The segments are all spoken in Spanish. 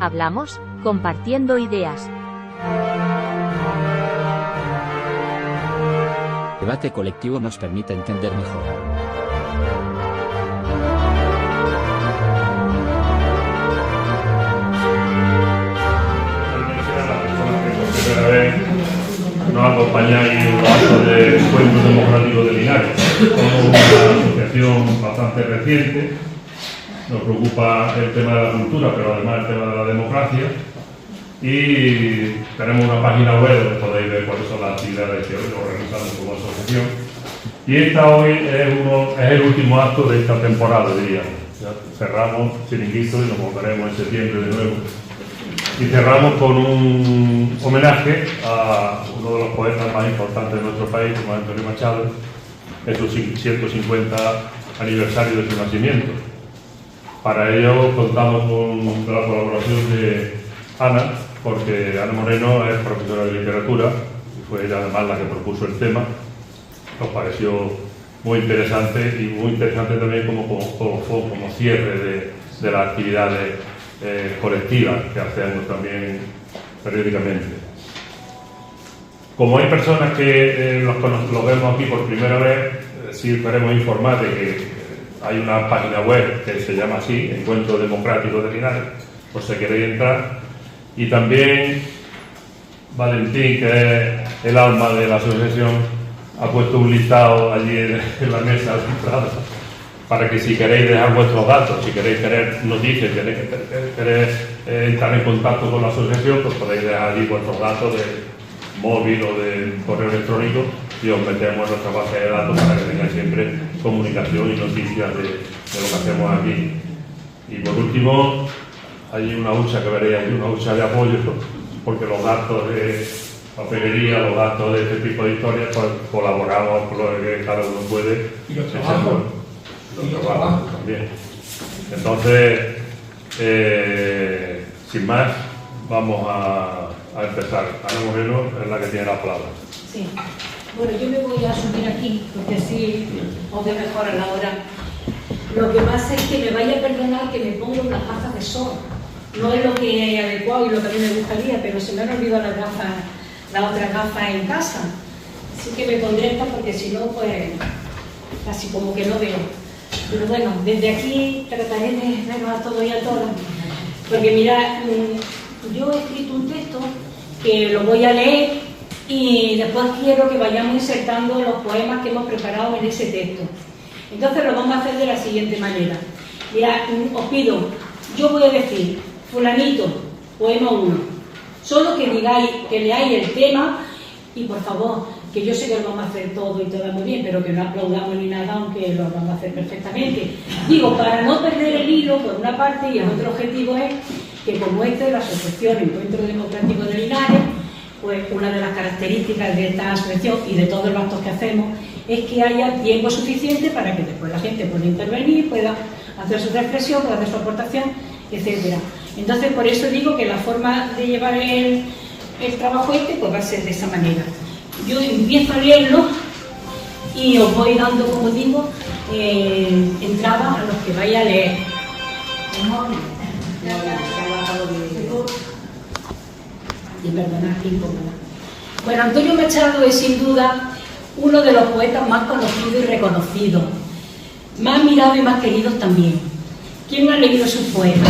Hablamos, compartiendo ideas. El debate colectivo nos permite entender mejor. Primera vez nos acompañáis en los actos del Encuentro Democrático de Linares. Somos una asociación bastante reciente, nos preocupa el tema de la cultura, pero además el tema de la democracia, y tenemos una página web donde podéis ver cuáles son las actividades que hoy organizamos como asociación. Y esta hoy es el último acto de esta temporada, diríamos. Ya cerramos Chiringuito y nos volveremos en septiembre de nuevo. Y cerramos con un homenaje a uno de los poetas más importantes de nuestro país, como Antonio Machado, en su 150 aniversario de su nacimiento. Para ello contamos con la colaboración de Ana, porque Ana Moreno es profesora de literatura y fue ella además la que propuso el tema. Nos pareció muy interesante y muy interesante también como cierre de las actividades colectivas que hacemos también periódicamente. Como hay personas que los vemos aquí por primera vez, sí queremos informar de que hay una página web que se llama así, Encuentro Democrático de Linares, por si queréis entrar. Y también Valentín, que es el alma de la asociación, ha puesto un listado allí en la mesa de entrada para que si queréis dejar vuestros datos, si queréis tener noticias, queréis entrar en contacto con la asociación, pues podéis dejar allí vuestros datos de móvil o de correo electrónico y os metemos en nuestra base de datos para que tengáis siempre comunicación y noticias de lo que hacemos aquí. Y por último, hay una hucha que veréis aquí, una hucha de apoyo, porque los datos de papelería, los datos de este tipo de historias, pues colaboramos con lo que cada uno puede. Y los trabajos. Los trabajos también. Entonces, sin más, vamos a empezar. Ana Moreno es la que tiene la palabra. Sí. Bueno, yo me voy a subir aquí, porque así os ve mejor a la hora. Lo que pasa es que me vaya a perdonar que me pongo unas gafas de sol. No es lo que es adecuado y lo que a mí me gustaría, pero se me han olvidado las otras gafas en casa. Así que me pondré estas porque si no, pues casi como que no veo. Pero bueno, desde aquí trataré de verlo a todos y a todas. Porque mirad, yo he escrito un texto que lo voy a leer y después quiero que vayamos insertando los poemas que hemos preparado en ese texto. Entonces lo vamos a hacer de la siguiente manera. Mirad, os pido, yo voy a decir, fulanito, poema 1. Solo que digáis, que leáis el tema y por favor, que yo sé que lo vamos a hacer todo y todo muy bien, pero que no aplaudamos ni nada, aunque lo vamos a hacer perfectamente. Digo, para no perder el hilo, por una parte, y el otro objetivo es que como esta es la Asociación Encuentro Democrático de Linares, pues una de las características de esta asociación y de todos los actos que hacemos es que haya tiempo suficiente para que después la gente pueda intervenir, pueda hacer su reflexión, pueda hacer su aportación, etcétera. Entonces, por eso digo que la forma de llevar el trabajo pues va a ser de esa manera. Yo empiezo a leerlo y os voy dando, como digo, entrada a los que vaya a leer. Y perdonad que incómoda. Bueno, Antonio Machado es sin duda uno de los poetas más conocidos y reconocidos, más mirados y más queridos también. ¿Quién no ha leído sus poemas?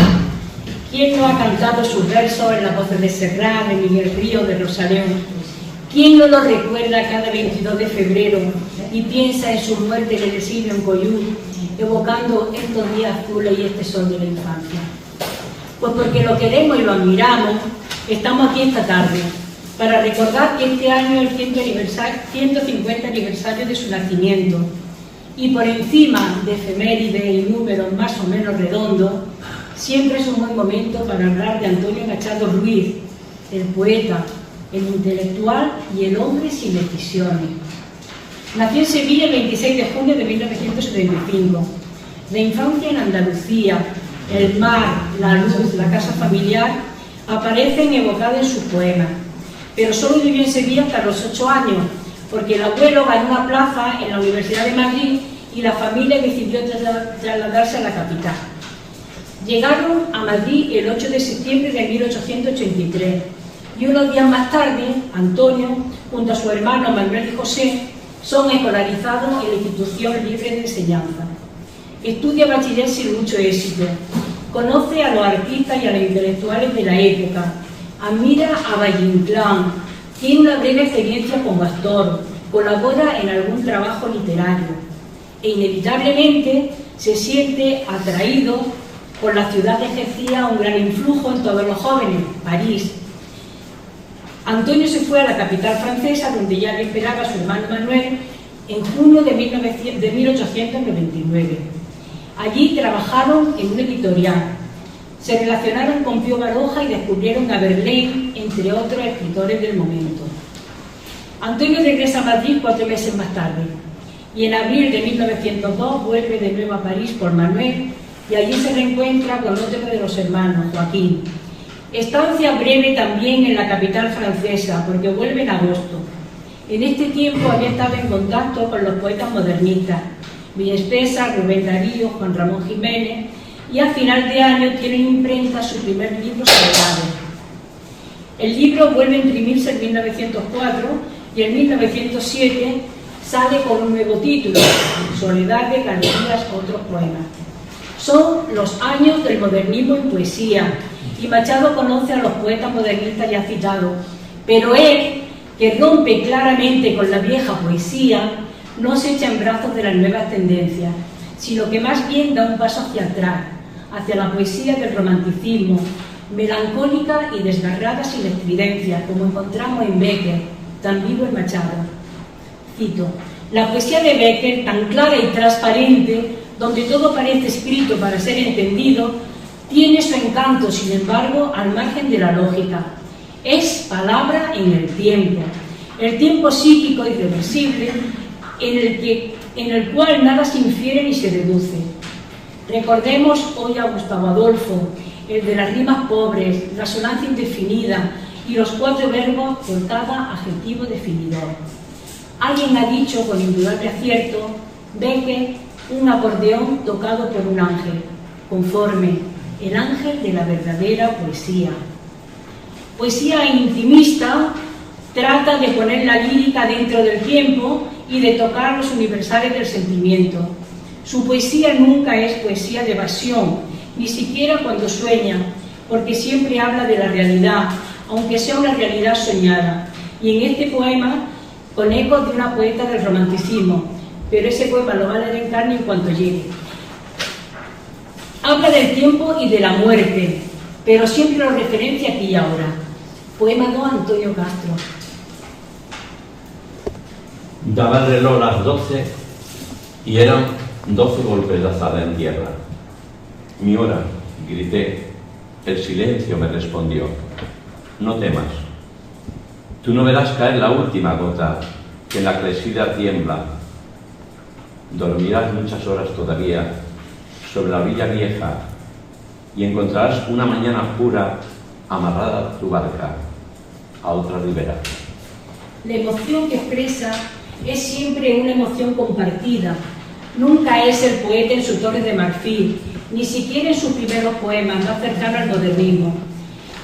¿Quién no ha cantado sus versos en las voces de Serrat, de Miguel Ríos, de Rosalén? ¿Quién no lo recuerda cada 22 de febrero y piensa en su muerte en el exilio en Coyú, evocando estos días azules y este sol de la infancia? Pues porque lo queremos y lo admiramos, estamos aquí esta tarde para recordar que este año es el 150 aniversario de su nacimiento y por encima de efemérides y números más o menos redondos, siempre es un buen momento para hablar de Antonio Machado Ruiz, el poeta, el intelectual y el hombre sin decisiones. Nació en Sevilla el 26 de junio de 1975. La infancia en Andalucía, el mar, la luz, la casa familiar aparecen evocados en sus poemas, pero solo vivió en Sevilla hasta los 8 años, porque el abuelo ganó una plaza en la Universidad de Madrid y la familia decidió trasladarse a la capital. Llegaron a Madrid el 8 de septiembre de 1883 y unos días más tarde, Antonio, junto a su hermano Manuel y José, son escolarizados en la institución libre de enseñanza. Estudia bachiller sin mucho éxito, conoce a los artistas y a los intelectuales de la época, admira a Valle Inclán, tiene una breve experiencia como actor, colabora en algún trabajo literario e inevitablemente se siente atraído por la ciudad que ejercía un gran influjo en todos los jóvenes, París. Antonio se fue a la capital francesa, donde ya le esperaba su hermano Manuel, en junio de 1899. Allí trabajaron en un editorial, se relacionaron con Pío Baroja y descubrieron a Verlaine, entre otros escritores del momento. Antonio regresa a Madrid 4 meses más tarde y en abril de 1902 vuelve de nuevo a París por Manuel y allí se reencuentra con otro de los hermanos, Joaquín. Estancia breve también en la capital francesa, porque vuelve en agosto. En este tiempo había estado en contacto con los poetas modernistas, Villespesa, Rubén Darío, Juan Ramón Jiménez, y a final de año tiene en imprenta su primer libro, Soledades. El libro vuelve a imprimirse en 1904 y en 1907 sale con un nuevo título, Soledades, Galerías, otros poemas. Son los años del modernismo en poesía, y Machado conoce a los poetas modernistas ya citados, pero él, que rompe claramente con la vieja poesía, no se echa en brazos de las nuevas tendencias, sino que más bien da un paso hacia atrás, hacia la poesía del romanticismo, melancólica y desgarrada sin estridencia, como encontramos en Becker, tan vivo en Machado. Cito: la poesía de Becker, tan clara y transparente, donde todo parece escrito para ser entendido, tiene su encanto, sin embargo, al margen de la lógica. Es palabra en el tiempo psíquico irreversible, en el cual nada se infiere ni se deduce. Recordemos hoy a Gustavo Adolfo, el de las rimas pobres, la sonancia indefinida y los 4 verbos por cada adjetivo definidor. Alguien ha dicho con indudable acierto: Becker, un acordeón tocado por un ángel, conforme, el ángel de la verdadera poesía. Poesía intimista trata de poner la lírica dentro del tiempo y de tocar los universales del sentimiento. Su poesía nunca es poesía de evasión, ni siquiera cuando sueña, porque siempre habla de la realidad, aunque sea una realidad soñada. Y en este poema, con ecos de una poeta del romanticismo, pero ese poema lo va a leer en carne en cuanto llegue. Habla del tiempo y de la muerte, pero siempre lo referencia aquí y ahora. Poema 2, Antonio Castro. Daba el reloj las 12 y eran 12 golpes de azada en tierra. Mi hora, grité. El silencio me respondió: no temas. Tú no verás caer la última gota, que en la crecida tiembla. Dormirás muchas horas todavía sobre la orilla vieja y encontrarás una mañana pura amarrada tu barca a otra ribera. La emoción que expresa es siempre una emoción compartida. Nunca es el poeta en su torre de marfil, ni siquiera en sus primeros poemas más cercanos al modernismo,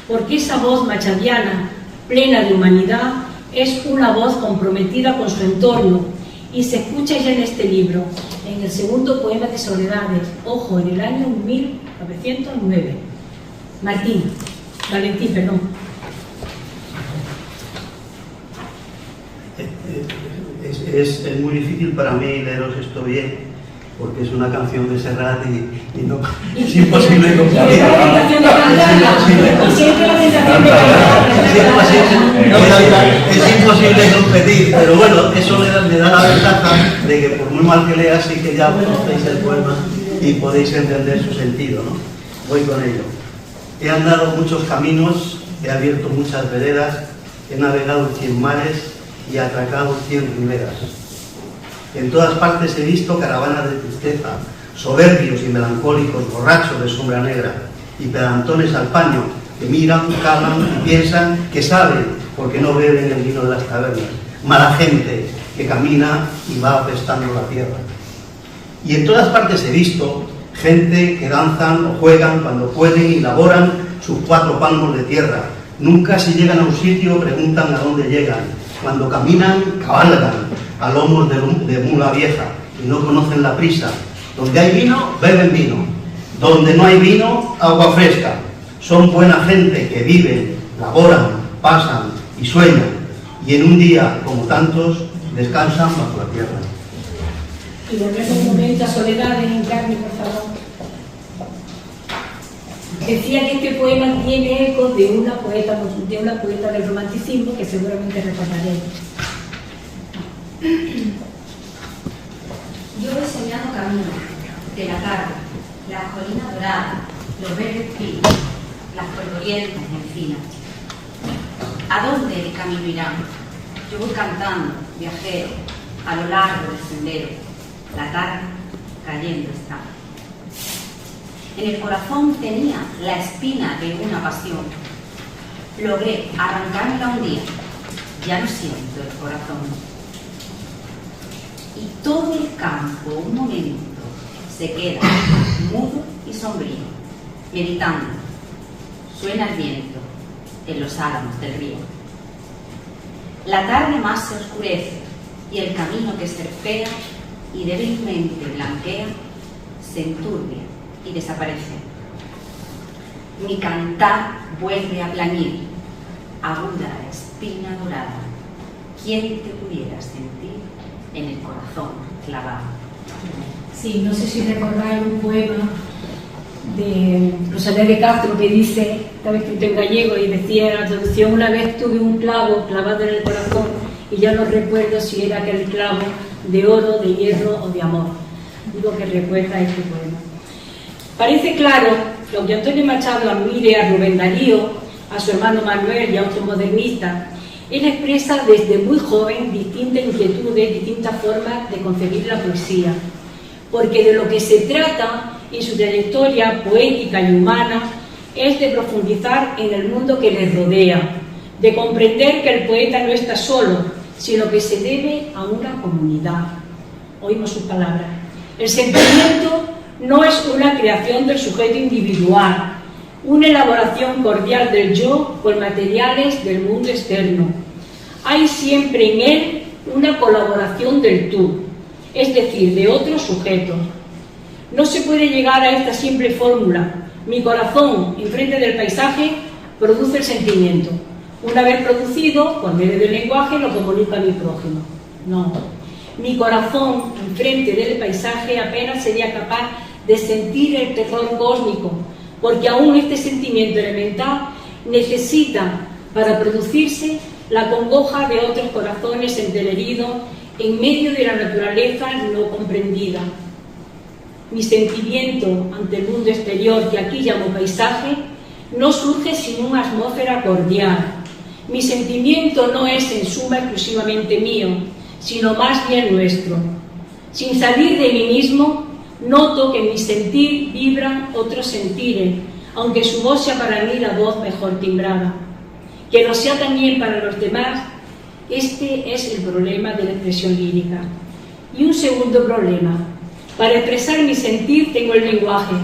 porque esa voz machadiana, plena de humanidad, es una voz comprometida con su entorno, y se escucha ya en este libro, en el segundo poema de Soledades, ojo, en el año 1909. Valentín, perdón. Es muy difícil para mí leeros esto bien, porque es una canción de Serrat y no, es imposible competir. Es imposible competir, pero bueno, eso me da la ventaja de que por muy mal que leas, sí que ya conocéis el poema y podéis entender su sentido, ¿no? Voy con ello. He andado muchos caminos, he abierto muchas veredas, he navegado 100 mares y atracado 100 riberas. En todas partes he visto caravanas de tristeza, soberbios y melancólicos, borrachos de sombra negra, y pedantones al paño, que miran, calan y piensan que saben porque no beben el vino de las tabernas. Mala gente que camina y va apestando la tierra. Y en todas partes he visto gente que danzan o juegan cuando pueden y laboran sus 4 palmos de tierra. Nunca si llegan a un sitio preguntan a dónde llegan. Cuando caminan, cabalgan a lomos de mula vieja y no conocen la prisa. Donde hay vino, beben vino. Donde no hay vino, agua fresca. Son buena gente que viven, laboran, pasan y sueñan. Y en un día, como tantos, descansan bajo la tierra. Y volvemos un momento a Soledad en Encarni, por favor. Decía que este poema tiene eco de una poeta del romanticismo que seguramente recordaréis. Yo voy soñando camino de la tarde, la colina dorada, los verdes pinos, las polvorientas encinas. ¿A dónde el camino irá? Yo voy cantando, viajero, a lo largo del sendero. La tarde cayendo está. En el corazón tenía la espina de una pasión. Logré arrancármela un día. Ya no siento el corazón. Y todo el campo, un momento, se queda mudo y sombrío, meditando. Suena el viento en los álamos del río. La tarde más se oscurece y el camino que serpea y débilmente blanquea se enturbia y desaparece. Mi cantar vuelve a plañir, aguda espina dorada. ¿Quién te pudiera sentir en el corazón clavado? Sí, no sé si recordáis un poema de Rosalía de Castro que dice, estaba escrito en gallego y decía en la traducción: una vez tuve un clavo clavado en el corazón y ya no recuerdo si era aquel clavo de oro, de hierro o de amor. Digo que recuerda este poema. Parece claro que aunque Antonio Machado admire a Rubén Darío, a su hermano Manuel y a otros modernistas, él expresa desde muy joven distintas inquietudes, distintas formas de concebir la poesía, porque de lo que se trata en su trayectoria poética y humana es de profundizar en el mundo que les rodea, de comprender que el poeta no está solo, sino que se debe a una comunidad. Oímos sus palabras. El sentimiento no es una creación del sujeto individual, una elaboración cordial del yo con materiales del mundo externo. Hay siempre en él una colaboración del tú, es decir, de otros sujetos. No se puede llegar a esta simple fórmula: mi corazón, enfrente del paisaje, produce el sentimiento. Una vez producido, por medio del lenguaje, lo comunico a mi prójimo. No. Mi corazón, enfrente del paisaje, apenas sería capaz de sentir el terror cósmico, porque aún este sentimiento elemental necesita, para producirse, la congoja de otros corazones enterheridos en medio de la naturaleza no comprendida. Mi sentimiento ante el mundo exterior, que aquí llamo paisaje, no surge sin una atmósfera cordial. Mi sentimiento no es en suma exclusivamente mío, sino más bien nuestro. Sin salir de mí mismo, noto que en mi sentir vibran otros sentires, aunque su voz sea para mí la voz mejor timbrada. Que lo sea también para los demás, este es el problema de la expresión lírica. Y un segundo problema: para expresar mi sentir tengo el lenguaje,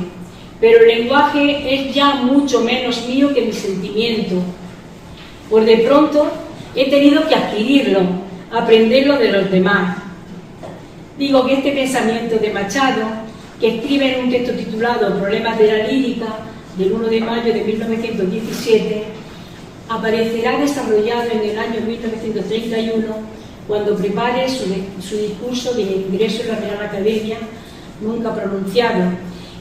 pero el lenguaje es ya mucho menos mío que mi sentimiento. Por de pronto he tenido que adquirirlo, aprenderlo de los demás. Digo que este pensamiento de Machado, que escribe en un texto titulado Problemas de la lírica, del 1 de mayo de 1917, aparecerá desarrollado en el año 1931, cuando prepare su discurso de ingreso en la Real Academia, nunca pronunciado,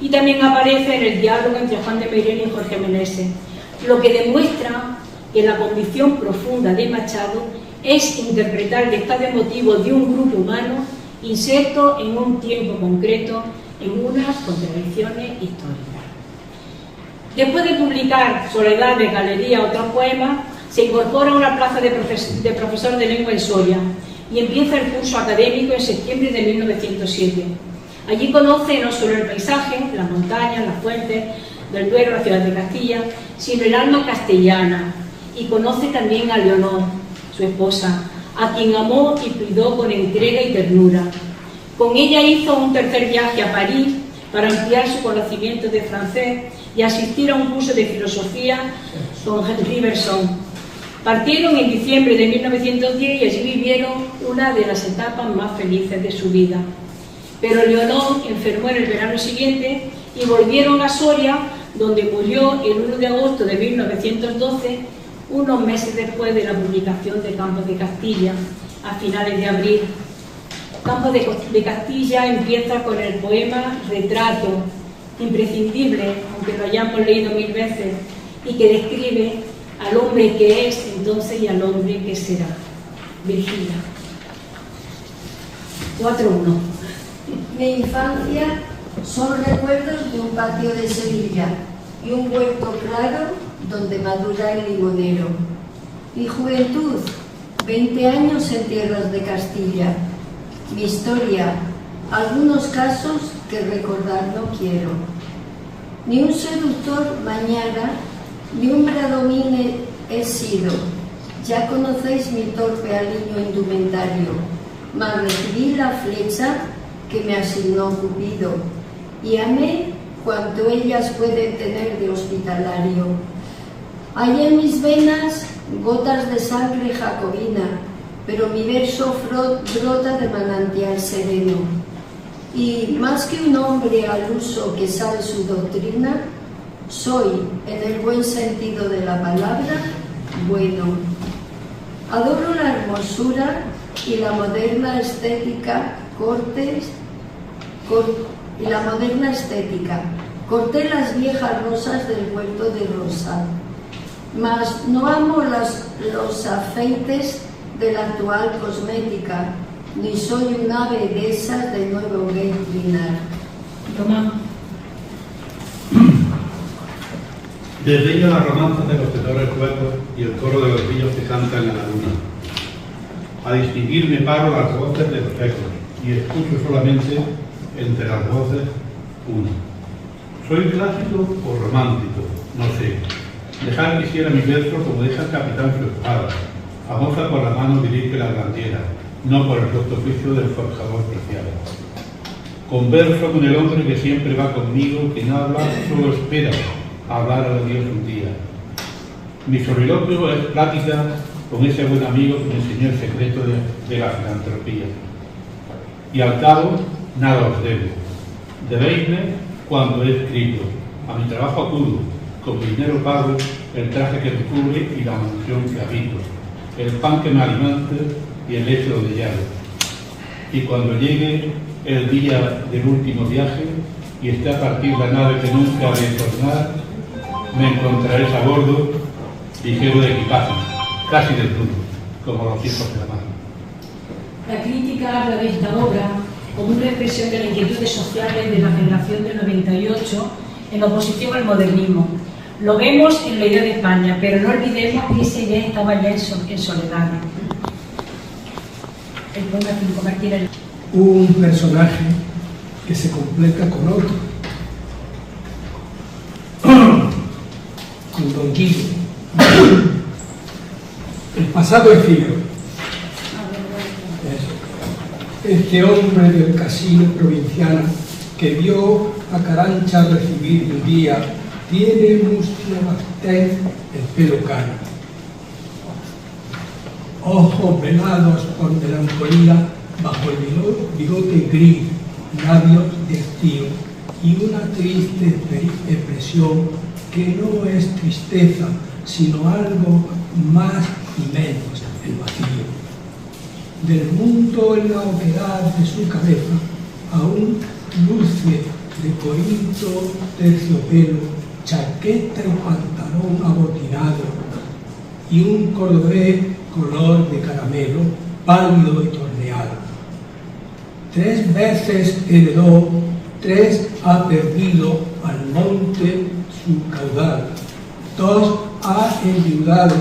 y también aparece en el diálogo entre Juan de Meirelles y Jorge Meneses, lo que demuestra que la convicción profunda de Machado es interpretar el estado emotivo de un grupo humano inserto en un tiempo concreto, en unas contradicciones históricas. Después de publicar Soledad de Galería, otros poemas, se incorpora a una plaza de profesor de lengua en Soria y empieza el curso académico en septiembre de 1907. Allí conoce no solo el paisaje, las montañas, las fuentes del Duero, la ciudad de Castilla, sino el alma castellana, y conoce también a Leonor, su esposa, a quien amó y cuidó con entrega y ternura. Con ella hizo un tercer viaje a París, para ampliar su conocimiento de francés y asistir a un curso de filosofía con Henri Bergson. Partieron en diciembre de 1910 y allí vivieron una de las etapas más felices de su vida. Pero Leonor enfermó en el verano siguiente y volvieron a Soria, donde murió el 1 de agosto de 1912, unos meses después de la publicación de Campos de Castilla, a finales de abril. Campos de Castilla empieza con el poema Retrato, imprescindible, aunque lo hayamos leído 1000 veces, y que describe al hombre que es entonces y al hombre que será. Virgilia. 4:1. Mi infancia son recuerdos de un patio de Sevilla y un huerto claro donde madura el limonero. Mi juventud, 20 años en tierras de Castilla. Mi historia, algunos casos que recordar no quiero. Ni un seductor mañana, ni un bradomín he sido. Ya conocéis mi torpe aliño indumentario, mas recibí la flecha que me asignó Cupido, y amé cuanto ellas pueden tener de hospitalario. Hay en mis venas gotas de sangre jacobina, pero mi verso brota de manantial sereno. Y más que un hombre al uso que sabe su doctrina, soy, en el buen sentido de la palabra, bueno. Adoro la hermosura y la moderna estética corté las viejas rosas del huerto de Rosa, mas no amo los afeites de la actual cosmética, ni soy un ave de esas de nuevo trinar. Román. Desdeño las romanzas de los tenores huecos y el coro de los grillos que cantan en la luna. A distinguir me paro las voces de los ecos y escucho solamente entre las voces una. ¿Soy clásico o romántico? No sé. Dejar quisiera mi verso como deja el capitán su espada, famosa por la mano dirige la blandiera, no por el recto oficio del forjador preciado. Converso con el hombre que siempre va conmigo, que no habla, solo espera a hablar a Dios un día. Mi soliloquio es plática con ese buen amigo que me enseñó el secreto de la filantropía. Y al cabo, nada os debo. Debéisme cuando he escrito. A mi trabajo acudo, con mi dinero pago el traje que me cubre y la mansión que habito, el pan que me alimenta y el lecho de llave. Y cuando llegue el día del último viaje y esté a partir la nave que nunca ha de tornar, me encontraréis a bordo, ligero de equipaje, casi desnudo, como los hijos de la madre. La crítica habla de esta obra como una expresión de las inquietudes sociales de la generación del 98 en oposición al modernismo. Lo vemos en la idea de España, pero no olvidemos que esa idea estaba ya en soledad. El poema 5, Martínez. Un personaje que se completa con otro. Con Don Guido. El pasado es Figaro. Este hombre del casino provinciano que vio a Carancha recibir un día tiene mustio bastén, el pelo cano, ojos velados por melancolía bajo el bigote gris, labios de estío y una triste expresión que no es tristeza, sino algo más y menos, el vacío. Del mundo en la oquedad de su cabeza, aún luce de Corinto terciopelo, chaqueta y pantalón abotinado, y un cordobés color de caramelo, pálido y torneado. 3 veces heredó, 3 ha perdido al monte su caudal, 2 ha enviudado,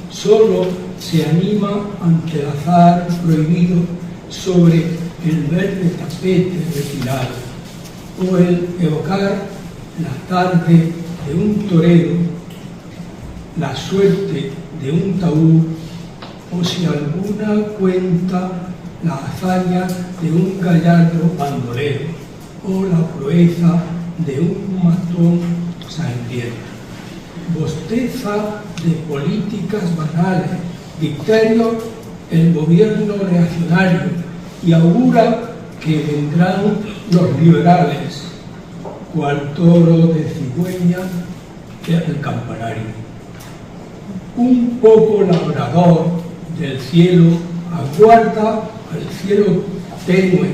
solo se anima ante el azar prohibido sobre el verde tapete retirado, o el evocar la tarde de un torero, la suerte de un taúd, o si alguna cuenta la hazaña de un gallardo bandolero, o la proeza de un matón sangriento. Bosteza de políticas banales, dicterio el gobierno reaccionario y augura que vendrán los liberales, cual toro de cigüeña del campanario. Un poco labrador del cielo aguarda al cielo tenue,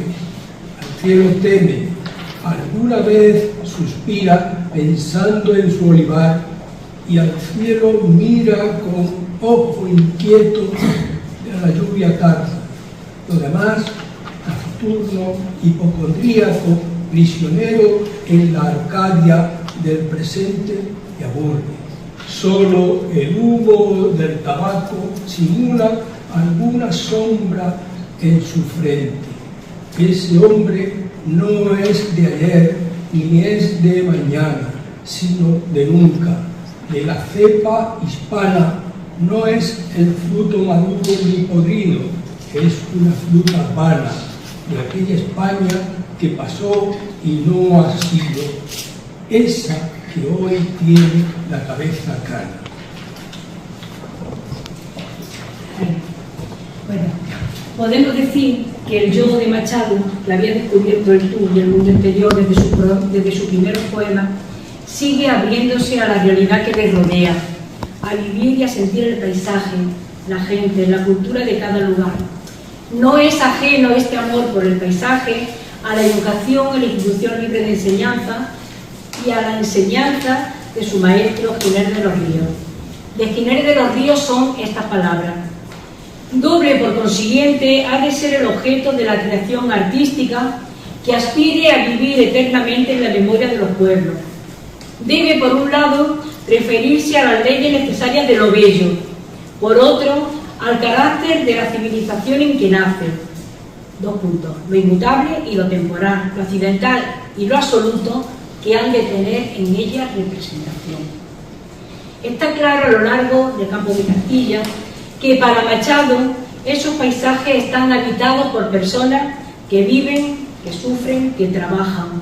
al cielo teme, alguna vez suspira pensando en su olivar y al cielo mira con ojo inquieto de la lluvia tarda. Lo demás, taciturno, hipocondríaco, prisionero en la Arcadia del presente y aburre. Solo el humo del tabaco simula alguna sombra en su frente. Ese hombre no es de ayer ni es de mañana, sino de nunca. De la cepa hispana no es el fruto maduro ni podrido, es una fruta vana de aquella España que pasó y no ha sido, esa que hoy tiene la cabeza cana. Bueno, podemos decir que el yo de Machado, que había descubierto el tú y el mundo interior desde sus primeros poemas, sigue abriéndose a la realidad que le rodea, a vivir y a sentir el paisaje, la gente, la cultura de cada lugar. No es ajeno este amor por el paisaje a la educación, a la institución libre de enseñanza y a la enseñanza de su maestro Giner de los Ríos. De Giner de los Ríos son estas palabras: doble, por consiguiente, ha de ser el objeto de la creación artística que aspire a vivir eternamente en la memoria de los pueblos. Debe, por un lado, referirse a las leyes necesarias de lo bello, por otro, al carácter de la civilización en que nace. Dos puntos: lo inmutable y lo temporal, lo accidental y lo absoluto, que han de tener en ella representación. Está claro a lo largo del campo de Castilla que para Machado esos paisajes están habitados por personas que viven, que sufren, que trabajan.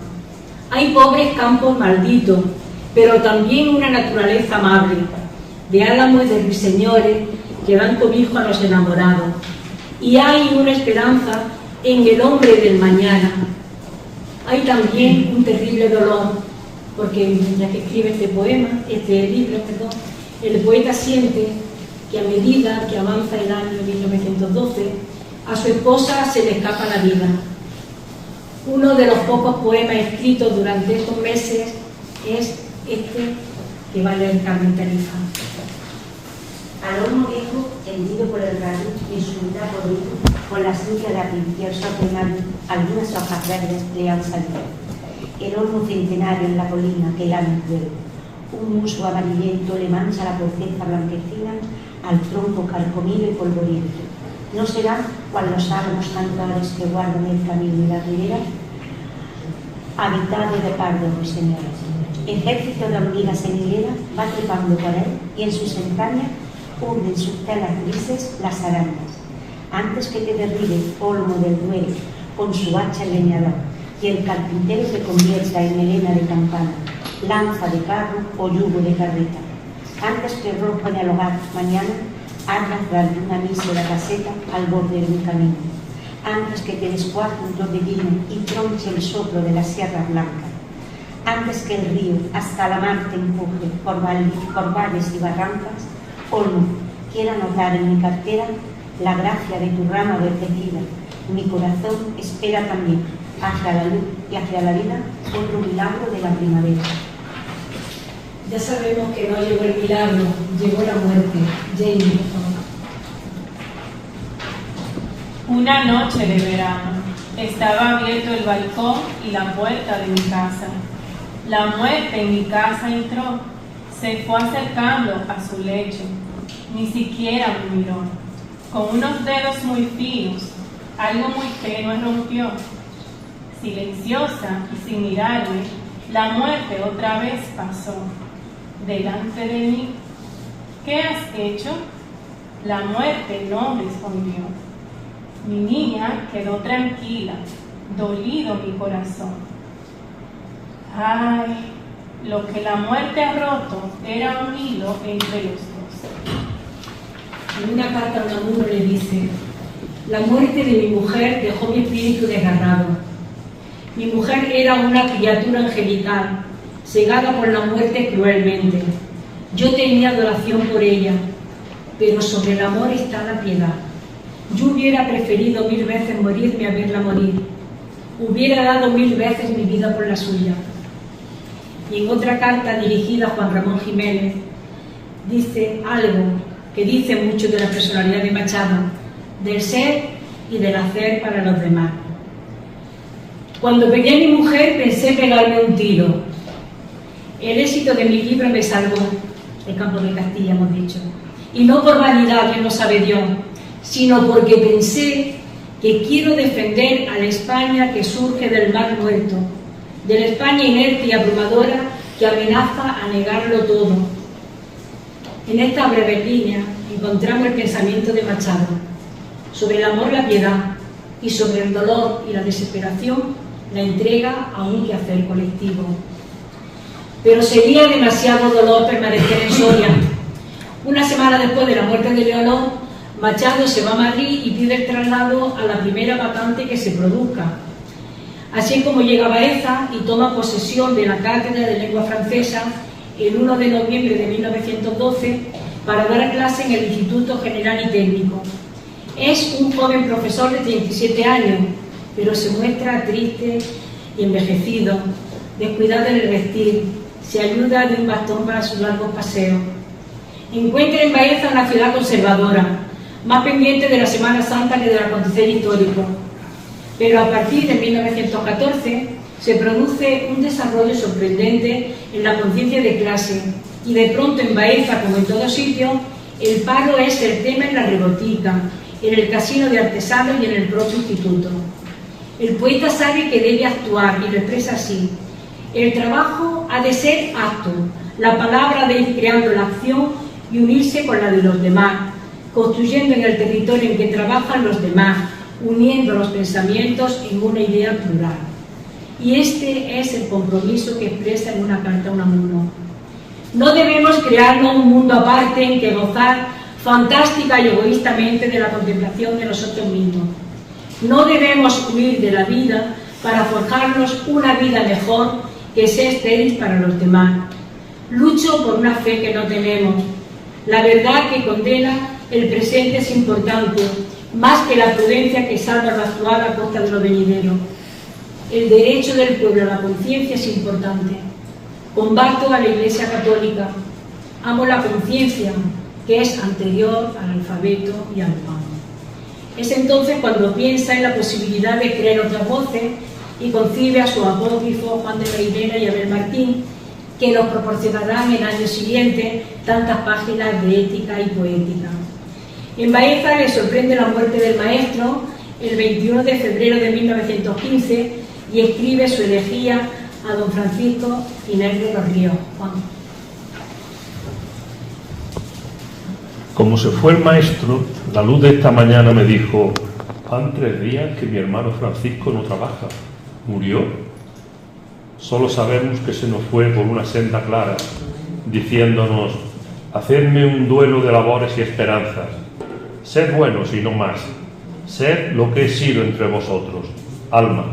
Hay pobres campos malditos, pero también una naturaleza amable, de álamos y de ruiseñores que dan cobijo a los enamorados. Y hay una esperanza en el hombre del mañana. Hay también un terrible dolor, porque mientras que escribe este libro, el poeta siente que a medida que avanza el año 1912, a su esposa se le escapa la vida. Uno de los pocos poemas escritos durante estos meses es este que va a leer Carmen Tarifa. Al olmo viejo, hendido por el rayo y en su mitad podrido, con la lluvia de aprincioso penal, algunas hojas verdes le han salido. El olmo centenario en la colina que lame el fuego. Un musgo amarillento le mancha la corteza blanquecina al tronco carcomido y polvoriento. ¿No será cual los álamos cantores que guardan el camino y la ribera? Habitado de pardos ruiseñores. Ejército de hormigas en hilera va trepando por él y en sus entrañas hunden sus telas grises las arañas. Antes que te derribe olmo del duelo con su hacha el leñador y el carpintero te convierta en melena de campana, lanza de carro o yugo de carreta. Antes que rompa de hogar mañana, arda tras de una mísera caseta al borde de un camino. Antes que te descuaje un torbellino y tronche el soplo de la sierra blanca. Antes que el río hasta la mar te empuje por valles y barrancas, olmo, quiera notar en mi cartera la gracia de tu rama verdecida. Mi corazón espera también hacia la luz y hacia la vida otro milagro de la primavera. Ya sabemos que no llegó el milagro, llegó la muerte. Jamie, por favor. Una noche de verano, estaba abierto el balcón y la puerta de mi casa. La muerte en mi casa entró, se fue acercando a su lecho, ni siquiera me miró. Con unos dedos muy finos, algo muy tenue rompió. Silenciosa y sin mirarme, la muerte otra vez pasó delante de mí. ¿Qué has hecho? La muerte no respondió. Mi niña quedó tranquila, dolido mi corazón. Ay, lo que la muerte ha roto era un hilo entre los dos. En una carta a Unamuno le dice: la muerte de mi mujer dejó mi espíritu desgarrado. Mi mujer era una criatura angelical, cegada por la muerte cruelmente. Yo tenía adoración por ella, pero sobre el amor está la piedad. Yo hubiera preferido 1000 veces morirme a verla morir. Hubiera dado 1000 veces mi vida por la suya. Y en otra carta dirigida a Juan Ramón Jiménez, dice algo que dice mucho de la personalidad de Machado, del ser y del hacer para los demás. Cuando pegué a mi mujer pensé pegarme un tiro. El éxito de mi libro me salvó, el campo de Castilla hemos dicho, y no por vanidad, que no sabe Dios, sino porque pensé que quiero defender a la España que surge del mar muerto, de la España inerte y abrumadora que amenaza a negarlo todo. En esta breve línea encontramos el pensamiento de Machado sobre el amor, la piedad, y sobre el dolor y la desesperación, la entrega a un quehacer colectivo. Pero sería demasiado dolor permanecer en Soria. Una semana después de la muerte de Leonor, Machado se va a Madrid y pide el traslado a la primera vacante que se produzca. Así como llega a Baeza y toma posesión de la cátedra de lengua francesa el 1 de noviembre de 1912 para dar clase en el Instituto General y Técnico. Es un joven profesor de 37 años, pero se muestra triste y envejecido, descuidado en el vestir, se ayuda de un bastón para sus largos paseos. Encuentra en Baeza una ciudad conservadora, más pendiente de la Semana Santa que del acontecer histórico. Pero a partir de 1914 se produce un desarrollo sorprendente en la conciencia de clase y de pronto en Baeza, como en todo sitio, el paro es el tema en la rebotica, en el casino de artesanos y en el propio instituto. El poeta sabe que debe actuar y lo expresa así: el trabajo ha de ser acto, la palabra de ir creando la acción y unirse con la de los demás, construyendo en el territorio en que trabajan los demás, uniendo los pensamientos en una idea plural. Y este es el compromiso que expresa en una carta a Unamuno. No debemos crearnos un mundo aparte en que gozar fantástica y egoístamente de la contemplación de nosotros mismos. No debemos huir de la vida para forjarnos una vida mejor que sea estéril para los demás. Lucho por una fe que no tenemos. La verdad que condena el presente es importante, más que la prudencia que salva lo actual a costa de lo venidero. El derecho del pueblo a la conciencia es importante. Combato a la Iglesia Católica. Amo la conciencia, que es anterior al alfabeto y al pan. Es entonces cuando piensa en la posibilidad de crear otras voces y concibe a su apócrifo Juan de Ribera y Abel Martín, que nos proporcionarán en años siguientes tantas páginas de ética y poética. En Baeza le sorprende la muerte del maestro el 21 de febrero de 1915 y escribe su elegía a don Francisco Inés de los Ríos. Juan. Como se fue el maestro, la luz de esta mañana me dijo: van 3 días que mi hermano Francisco no trabaja. ¿Murió? Solo sabemos que se nos fue por una senda clara, diciéndonos: hacedme un duelo de labores y esperanzas. Sed buenos y no más. Sed lo que he sido entre vosotros, alma.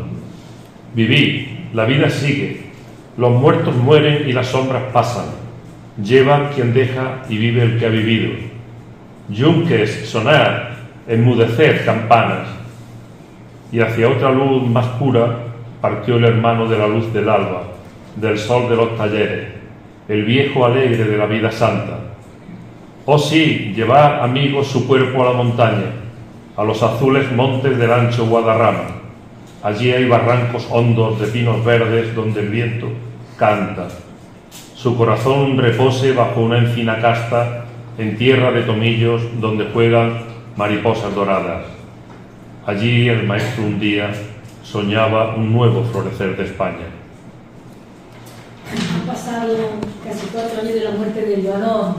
Vivid, la vida sigue. Los muertos mueren y las sombras pasan. Lleva quien deja y vive el que ha vivido. Yunques, sonar, enmudecer campanas. Y hacia otra luz más pura partió el hermano de la luz del alba, del sol de los talleres, el viejo alegre de la vida santa. Oh sí, llevad, amigos, su cuerpo a la montaña, a los azules montes del ancho Guadarrama. Allí hay barrancos hondos de pinos verdes donde el viento canta. Su corazón repose bajo una encina casta en tierra de tomillos donde juegan mariposas doradas. Allí el maestro un día soñaba un nuevo florecer de España. Han pasado casi 4 años de la muerte de Leonor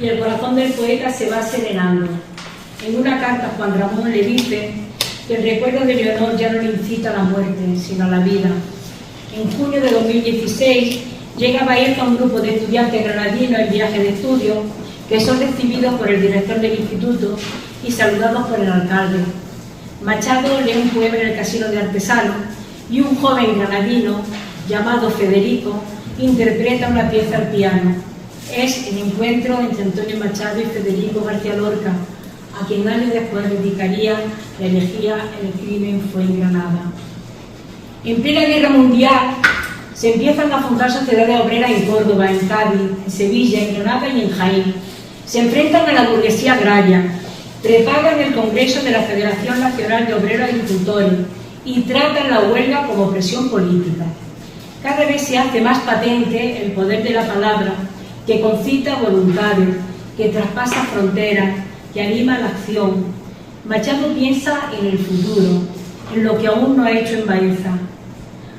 y el corazón del poeta se va serenando. En una carta Juan Ramón le dice que el recuerdo de Leonor ya no le incita a la muerte, sino a la vida. En junio de 2016 llega a Baeza un grupo de estudiantes granadinos en viaje de estudio que son recibidos por el director del instituto y saludados por el alcalde. Machado lee un poema en el Casino de Artesanos y un joven granadino llamado Federico interpreta una pieza al piano. Es el encuentro entre Antonio Machado y Federico García Lorca, a quien años después dedicaría la elegía El crimen fue en Granada. En plena guerra mundial se empiezan a fundar sociedades obreras en Córdoba, en Cádiz, en Sevilla, en Granada y en Jaén. Se enfrentan a la burguesía agraria, preparan el Congreso de la Federación Nacional de Obreros y Agricultores y tratan la huelga como presión política. Cada vez se hace más patente el poder de la palabra, que concita voluntades, que traspasa fronteras, que anima la acción. Machado piensa en el futuro, en lo que aún no ha hecho en Baeza.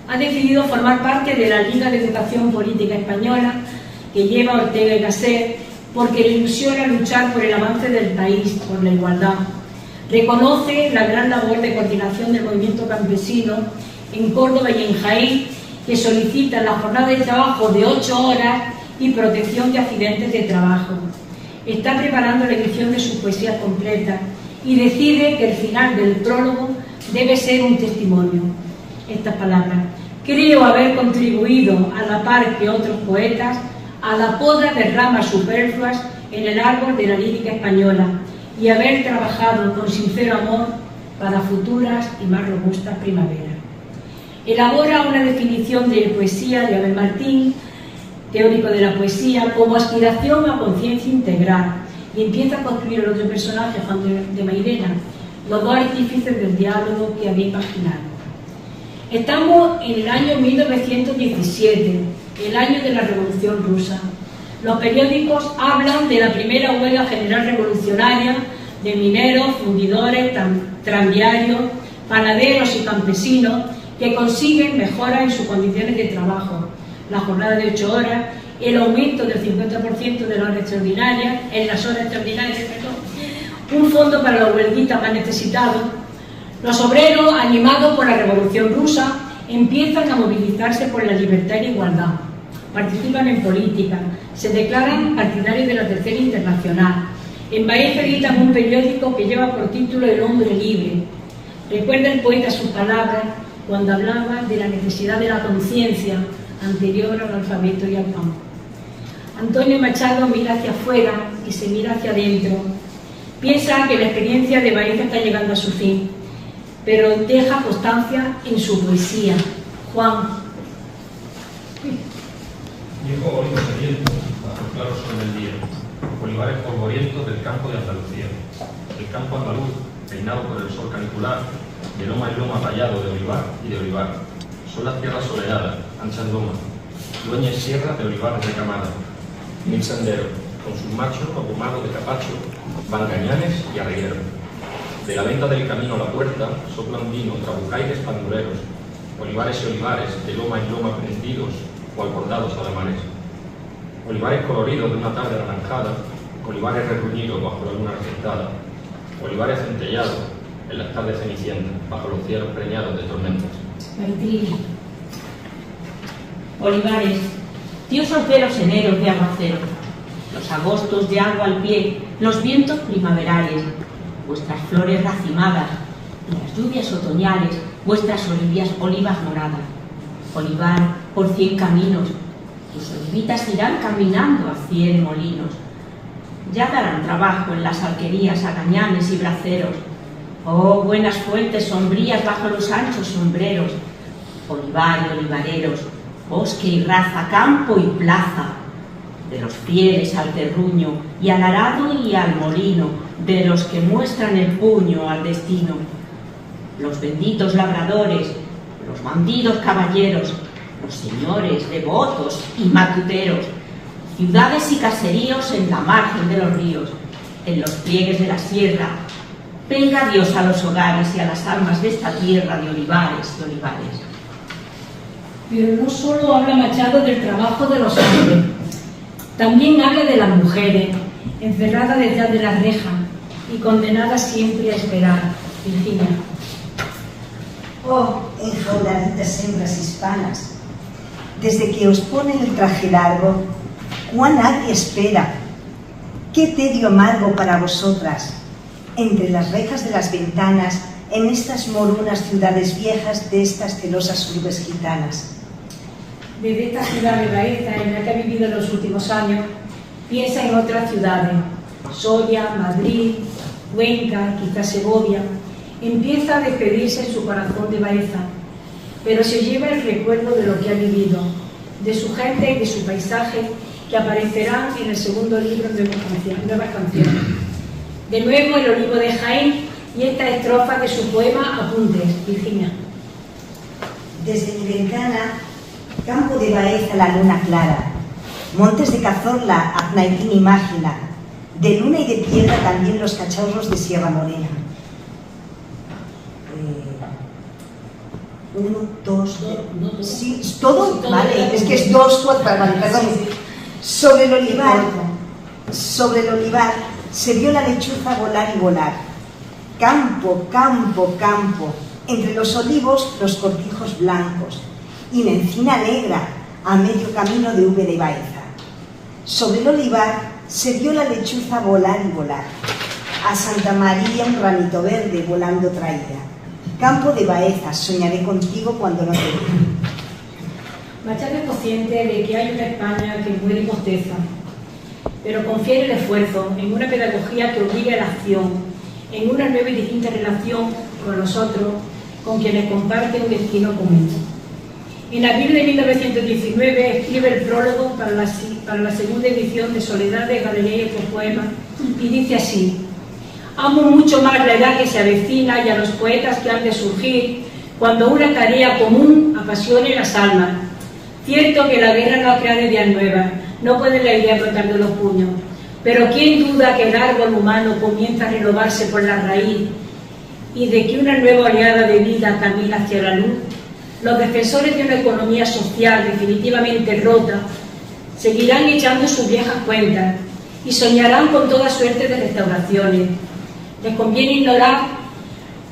Ha decidido formar parte de la Liga de Educación Política Española que lleva Ortega y Gasset porque le ilusiona luchar por el avance del país, por la igualdad. Reconoce la gran labor de coordinación del movimiento campesino en Córdoba y en Jaén, que solicita la jornada de trabajo de 8 horas y protección de accidentes de trabajo. Está preparando la edición de sus poesías completas y decide que el final del prólogo debe ser un testimonio. Estas palabras: creo haber contribuido a la par que otros poetas a la poda de ramas superfluas en el árbol de la lírica española y haber trabajado con sincero amor para futuras y más robustas primaveras. Elabora una definición de poesía de Abel Martín, teórico de la poesía, como aspiración a conciencia integral, y empieza a construir el otro personaje, Juan de Mairena, los dos artífices del diálogo que había imaginado. Estamos en el año 1917, el año de la Revolución Rusa. Los periódicos hablan de la primera huelga general revolucionaria de mineros, fundidores, tranviarios, panaderos y campesinos que consiguen mejoras en sus condiciones de trabajo, la jornada de 8 horas, el aumento del 50% de las horas extraordinarias, un fondo para los huelguistas más necesitados. Los obreros, animados por la Revolución Rusa, empiezan a movilizarse por la libertad y la igualdad. Participan en política, se declaran partidarios de la Tercera Internacional. En Baeza editan un periódico que lleva por título El hombre libre. Recuerda el poeta sus palabras cuando hablaba de la necesidad de la conciencia anterior al alfabeto y al pan. Antonio Machado mira hacia afuera y se mira hacia adentro. Piensa que la experiencia de Baeza está llegando a su fin, pero deja constancia en su poesía. Juan. Viejo olivo sediento, bajo el claro sol del día, olivares polvorientos del campo de Andalucía. El campo andaluz, peinado por el sol canicular, de loma en loma tallado de olivar y de olivar. Son las tierras soleadas, anchas lomas, dueñas sierras de olivares de camada. 1000 senderos, con sus machos ahumados de capacho, van cañanes y arrieros. De la venta del camino a la puerta soplan vino, trabucaires pandureros, olivares y olivares, de loma en loma prendidos, cual bordados alamares. Olivares coloridos de una tarde anaranjada, olivares reruñidos bajo la luna reflectada, olivares centellados en las tardes cenicientas, bajo los cielos preñados de tormentas. Maitri. Olivares, tiosos velos eneros de aguacero, los agostos de agua al pie, los vientos primaverales, vuestras flores racimadas, y las lluvias otoñales, vuestras olivas moradas. Olivar por 100 caminos, tus olivitas irán caminando a 100 molinos. Ya darán trabajo en las alquerías a gañanes y braceros. Oh, buenas fuentes sombrías bajo los anchos sombreros. Olivar y olivareros, bosque y raza, campo y plaza. De los fieles al terruño y al arado y al molino, de los que muestran el puño al destino. Los benditos labradores, los bandidos caballeros, los señores devotos y matuteros, ciudades y caseríos en la margen de los ríos, en los pliegues de la sierra. Venga Dios a los hogares y a las almas de esta tierra de olivares y olivares. Pero no solo habla Machado del trabajo de los hombres, también habla de las mujeres, encerradas detrás de las rejas y condenadas siempre a esperar. Virginia. Oh, enjauladitas hembras hispanas, desde que os ponen el traje largo, cuán nadie espera, qué tedio amargo para vosotras, entre las rejas de las ventanas, en estas morunas ciudades viejas de estas celosas urbes gitanas. Desde esta ciudad de Baeza, en la que ha vivido en los últimos años, piensa en otras ciudades, Soria, Madrid, Cuenca, quizás Segovia. Empieza a despedirse en su corazón de Baeza, pero se lleva el recuerdo de lo que ha vivido, de su gente y de su paisaje, que aparecerán en el segundo libro de Nuevas Canciones. De nuevo el olivo de Jaén y esta estrofa de su poema Apuntes, Virginia. Desde mi ventana, campo de Baeza la luna clara, montes de Cazorla, Aznaitín y Mágina, de luna y de piedra también los cachorros de Sierra Morena. 1, 2, sí, todo, vale, es que es 2, 4, vale, perdón. Sobre el olivar se vio la lechuza volar y volar. Campo, campo, campo, entre los olivos los cortijos blancos, y la encina negra a medio camino de V de Baeza. Sobre el olivar se vio la lechuza volar y volar. A Santa María un ramito verde volando traía. Campo de Baeza, soñaré contigo cuando no te vea. Machado es consciente de que hay una España que muere y bosteza, pero confía en el esfuerzo, en una pedagogía que obliga a la acción, en una nueva y distinta relación con los otros, con quienes comparte un destino común. En abril de 1919 escribe el prólogo para la segunda edición de Soledad de Galería y Poemas y dice así: amo mucho más la edad que se avecina y a los poetas que han de surgir cuando una tarea común apasione las almas. Cierto que la guerra no crea ideas nuevas, no puede la idea brotar de los puños, pero ¿quién duda que el árbol humano comienza a renovarse por la raíz y de que una nueva oleada de vida camina hacia la luz? Los defensores de una economía social definitivamente rota seguirán echando sus viejas cuentas y soñarán con toda suerte de restauraciones. Les conviene ignorar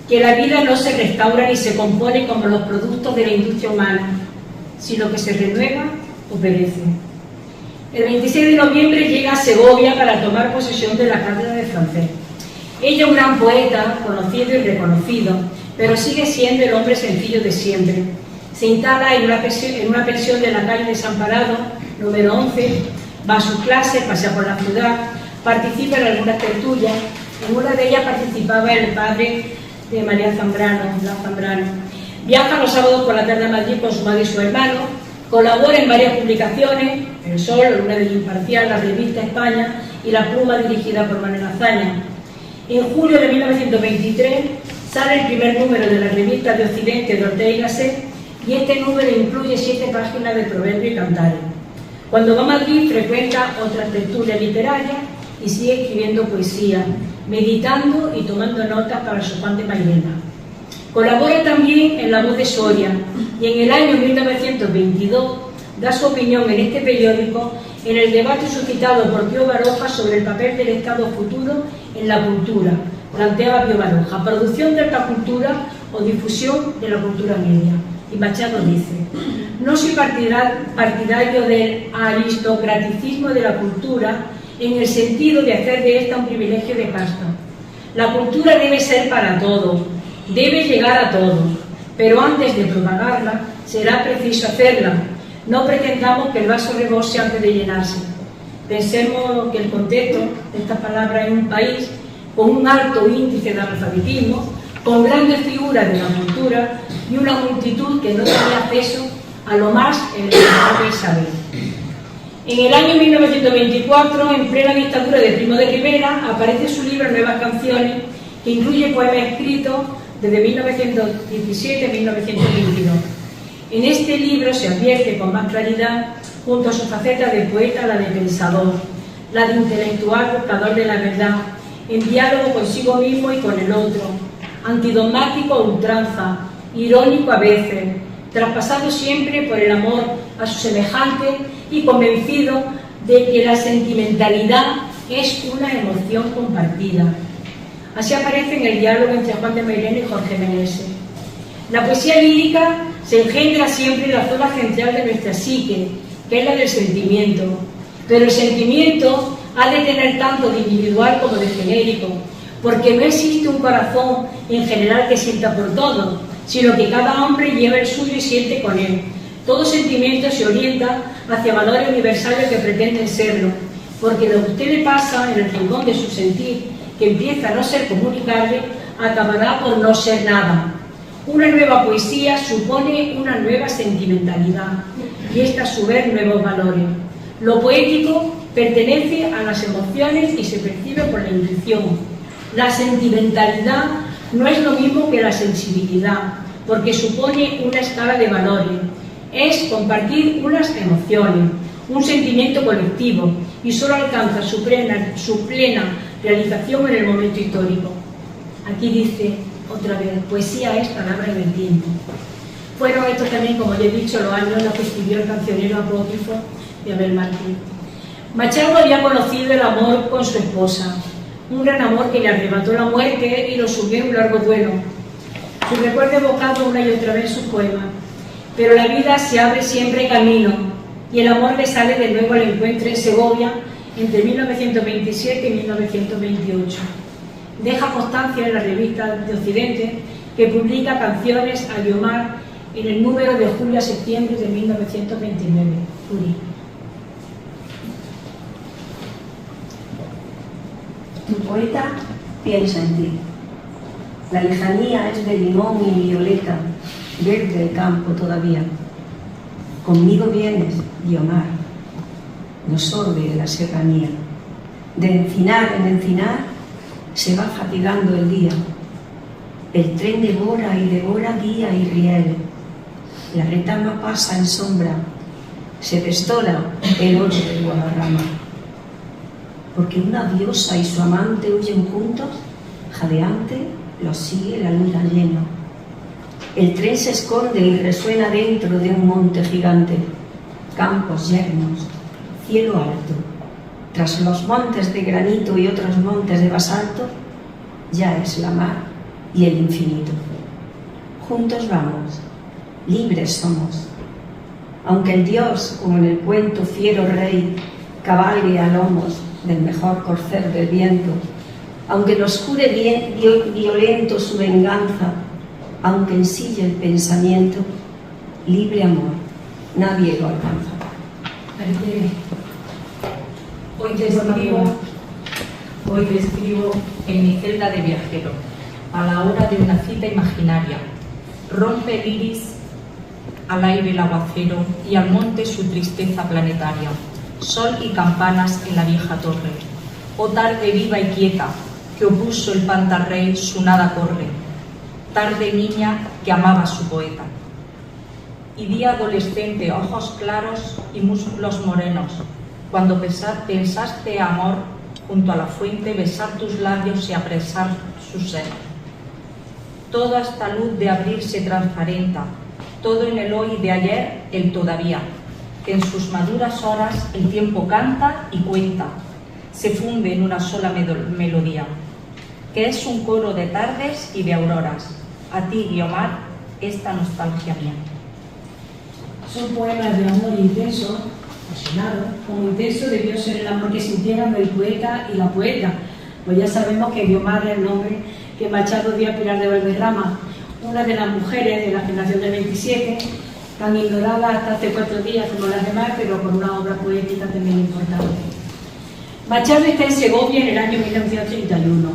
que la vida no se restaura ni se compone como los productos de la industria humana, sino que se renueva o perece. El 26 de noviembre llega a Segovia para tomar posesión de la cátedra de francés. Ella es un gran poeta, conocido y reconocido, pero sigue siendo el hombre sencillo de siempre. Se instala en una pensión de la calle Desamparado, número 11, va a sus clases, pasea por la ciudad, participa en algunas tertulias. En una de ellas participaba el padre de María Zambrano, Blas Zambrano. Viaja los sábados por la tarde a Madrid con su madre y su hermano, colabora en varias publicaciones, El Sol, Luna del Imparcial, la revista España y La Pluma, dirigida por Manuel Azaña. En julio de 1923 sale el primer número de la revista de Occidente de Ortega y Gasset y este número incluye 7 páginas de proverbio y cantares. Cuando va a Madrid frecuenta otras tertulias literarias y sigue escribiendo poesía, meditando y tomando notas para su Juan de Mairena. Colabora también en La Voz de Soria y en el año 1922 da su opinión en este periódico en el debate suscitado por Pío Baroja sobre el papel del Estado futuro en la cultura. Planteaba Pío Baroja: producción de alta cultura o difusión de la cultura media. Y Machado dice: no soy partidario del aristocraticismo de la cultura en el sentido de hacer de esta un privilegio de casta. La cultura debe ser para todos, debe llegar a todos, pero antes de propagarla será preciso hacerla. No pretendamos que el vaso rebose antes de llenarse. Pensemos que el contexto de esta palabra es un país con un alto índice de analfabetismo, con grandes figuras de la cultura y una multitud que no tenía acceso a lo más elemental del saber. En el año 1924, en plena dictadura de Primo de Rivera, aparece su libro Nuevas Canciones, que incluye poemas escritos desde 1917 a 1922. En este libro se advierte con más claridad, junto a su faceta de poeta, la de pensador, la de intelectual buscador de la verdad, en diálogo consigo mismo y con el otro, antidogmático a ultranza, irónico a veces, traspasado siempre por el amor a su semejante y convencido de que la sentimentalidad es una emoción compartida. Así aparece en el diálogo entre Juan de Mairena y Jorge Meneses. La poesía lírica Se engendra siempre en la zona central de nuestra psique, que es la del sentimiento. Pero el sentimiento ha de tener tanto de individual como de genérico, porque no existe un corazón en general que sienta por todo, sino que cada hombre lleva el suyo y siente con él. Todo sentimiento se orienta hacia valores universales que pretenden serlo, porque lo que a usted le pasa en el rincón de su sentir, que empieza a no ser comunicable, acabará por no ser nada. Una nueva poesía supone una nueva sentimentalidad, y esta a su vez nuevos valores. Lo poético pertenece a las emociones y se percibe por la intuición. La sentimentalidad no es lo mismo que la sensibilidad, porque supone una escala de valores. Es compartir unas emociones, un sentimiento colectivo, y solo alcanza su plena realización en el momento histórico. Aquí dice otra vez, poesía es palabra y vertiente. Fueron estos también, como ya he dicho, los años en los que escribió el cancionero apócrifo de Abel Martín. Machado había conocido el amor con su esposa, un gran amor que le arrebató la muerte y lo sumió en un largo duelo. Su recuerdo evocado una y otra vez en sus poemas, pero la vida se abre siempre camino y el amor le sale de nuevo al encuentro en Segovia entre 1927 y 1928. Deja constancia en la revista de Occidente, que publica canciones a Guiomar en el número de julio a septiembre de 1929. Uri. Tu poeta piensa en ti. La lejanía es de limón y violeta, verde el campo todavía. Conmigo vienes, Guiomar, nos sorbe la serranía. De encinar en encinar se va fatigando el día. El tren devora y devora guía y riel. La retama pasa en sombra, se desdora el oro del Guadarrama. Porque una diosa y su amante huyen juntos, jadeante los sigue la luna llena. El tren se esconde y resuena dentro de un monte gigante, campos yermos, cielo alto. Tras los montes de granito y otros montes de basalto, ya es la mar y el infinito. Juntos vamos, libres somos. Aunque el dios, como en el cuento fiero rey, cabalgue a lomos del mejor corcel del viento, aunque nos jure violento su venganza, aunque ensille el pensamiento, libre amor, nadie lo alcanza. Hoy te escribo en mi celda de viajero, a la hora de una cita imaginaria. Rompe el iris al aire el aguacero y al monte su tristeza planetaria. Sol y campanas en la vieja torre. Oh tarde viva y quieta, que opuso el pantarrey su nada corre. Tarde niña que amaba a su poeta. Y día adolescente, ojos claros y músculos morenos, cuando pensaste amor junto a la fuente, besar tus labios y apresar sus senos. Toda esta luz de abril se transparenta, todo en el hoy de ayer, el todavía, que en sus maduras horas el tiempo canta y cuenta, se funde en una sola melodía, que es un coro de tardes y de auroras. A ti, Guiomar, esta nostalgia mía. Son poemas de amor intenso, apasionado. Como intenso debió ser el amor que sintieron el poeta y la poeta, pues ya sabemos que Guiomar es el nombre que Machado dio a Pilar de Valderrama, una de las mujeres de la generación del 27, tan ignorada hasta hace 4 días como las demás, pero con una obra poética también importante. Machado está en Segovia en el año 1931.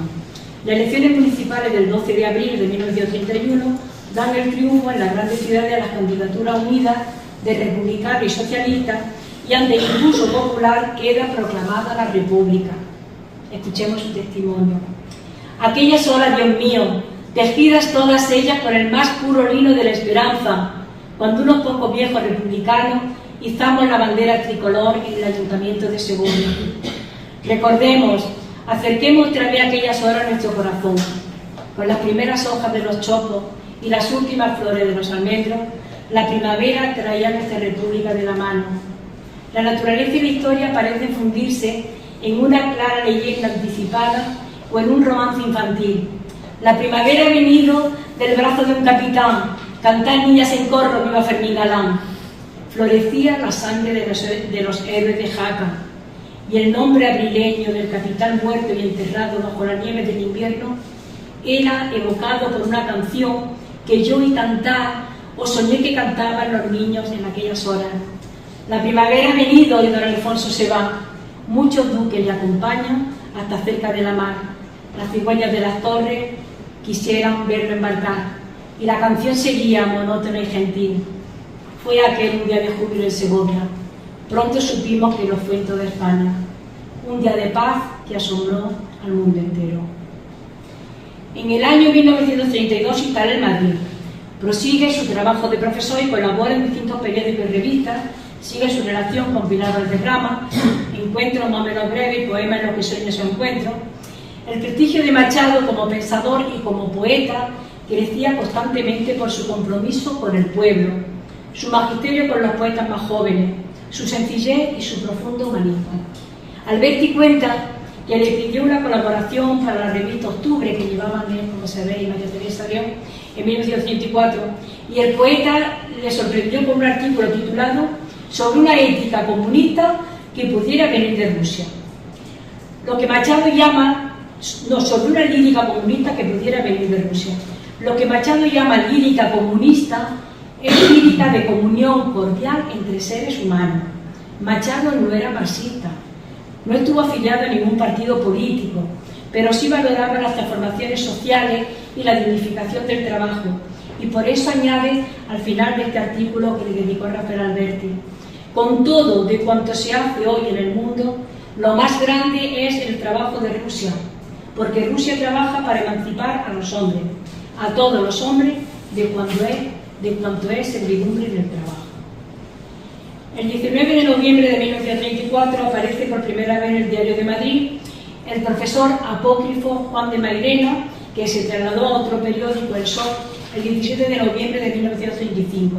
Las elecciones municipales del 12 de abril de 1931 dan el triunfo en las grandes ciudades a las candidaturas unidas de republicanos y socialistas, y ante el impulso popular queda proclamada la República. Escuchemos su testimonio. Aquellas horas, Dios mío, tejidas todas ellas con el más puro lino de la esperanza, cuando unos pocos viejos republicanos izamos la bandera tricolor en el Ayuntamiento de Segovia. Recordemos, acerquemos otra vez aquellas horas a nuestro corazón, con las primeras hojas de los chopos y las últimas flores de los almendros. La primavera traía a nuestra república de la mano. La naturaleza y la historia parecen fundirse en una clara leyenda anticipada o en un romance infantil. La primavera ha venido del brazo de un capitán Cantad niñas en corro, viva Fermín Galán. Florecía la sangre de los héroes de Jaca, y el nombre abrileño del capitán muerto y enterrado bajo la nieve del invierno era evocado por una canción que yo oí cantar o soñé que cantaban los niños en aquellas horas. La primavera ha venido y don Alfonso se va. Muchos duques le acompañan hasta cerca de la mar. Las cigüeñas de las torres quisieran verlo embarcar. Y la canción seguía monótona y gentil. Fue aquel un día de júbilo en Segovia. Pronto supimos que lo fue en toda España. Un día de paz que asombró al mundo entero. En el año 1932 se instala en Madrid. Prosigue su trabajo de profesor y colabora en distintos periódicos y revistas. Sigue su relación con Pilar Valderrama, encuentros más o menos breves, poemas en los que sueña su encuentro. El prestigio de Machado como pensador y como poeta crecía constantemente por su compromiso con el pueblo, su magisterio con los poetas más jóvenes, su sencillez y su profundo humanismo. Alberti cuenta que le pidió una colaboración para la revista Octubre, que llevaban, como sabéis, María Teresa León, en 1984, y el poeta le sorprendió con un artículo titulado sobre una ética comunista que pudiera venir de Rusia. Lo que Machado llama, no, sobre una lírica comunista que pudiera venir de Rusia. Lo que Machado llama lírica comunista es lírica de comunión cordial entre seres humanos. Machado no era marxista, no estuvo afiliado a ningún partido político, pero sí valoraba las transformaciones sociales y la dignificación del trabajo, y por eso añade al final de este artículo que le dedicó Rafael Alberti: con todo de cuanto se hace hoy en el mundo, lo más grande es el trabajo de Rusia, porque Rusia trabaja para emancipar a los hombres, a todos los hombres, de cuanto es servidumbre del trabajo. El 19 de noviembre de 1934 aparece por primera vez en el Diario de Madrid el profesor apócrifo Juan de Mairena, que se trasladó a otro periódico, El Sol, el 17 de noviembre de 1935,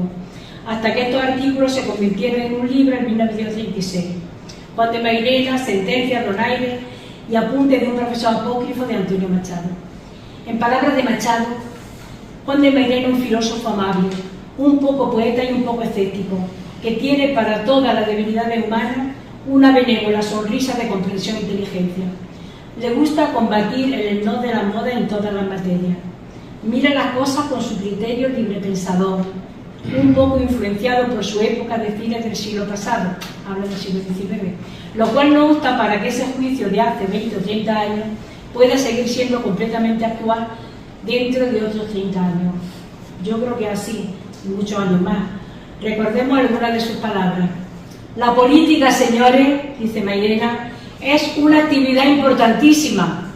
hasta que estos artículos se convirtieron en un libro en 1936. Juan de Mairena, Sentencias, Donaire y Apuntes de un profesor apócrifo de Antonio Machado. En palabras de Machado, Juan de Mairena, un filósofo amable, un poco poeta y un poco escéptico, que tiene para todas las debilidades humanas una benévola sonrisa de comprensión e inteligencia. Le gusta combatir el no de la moda en todas las materias. Mira las cosas con su criterio librepensador, un poco influenciado por su época de fines del siglo pasado, habla del siglo XIX, lo cual no obsta para que ese juicio de hace 20 o 30 años pueda seguir siendo completamente actual dentro de otros 30 años. Yo creo que así, y muchos años más. Recordemos algunas de sus palabras. La política, señores, dice Mairena, es una actividad importantísima.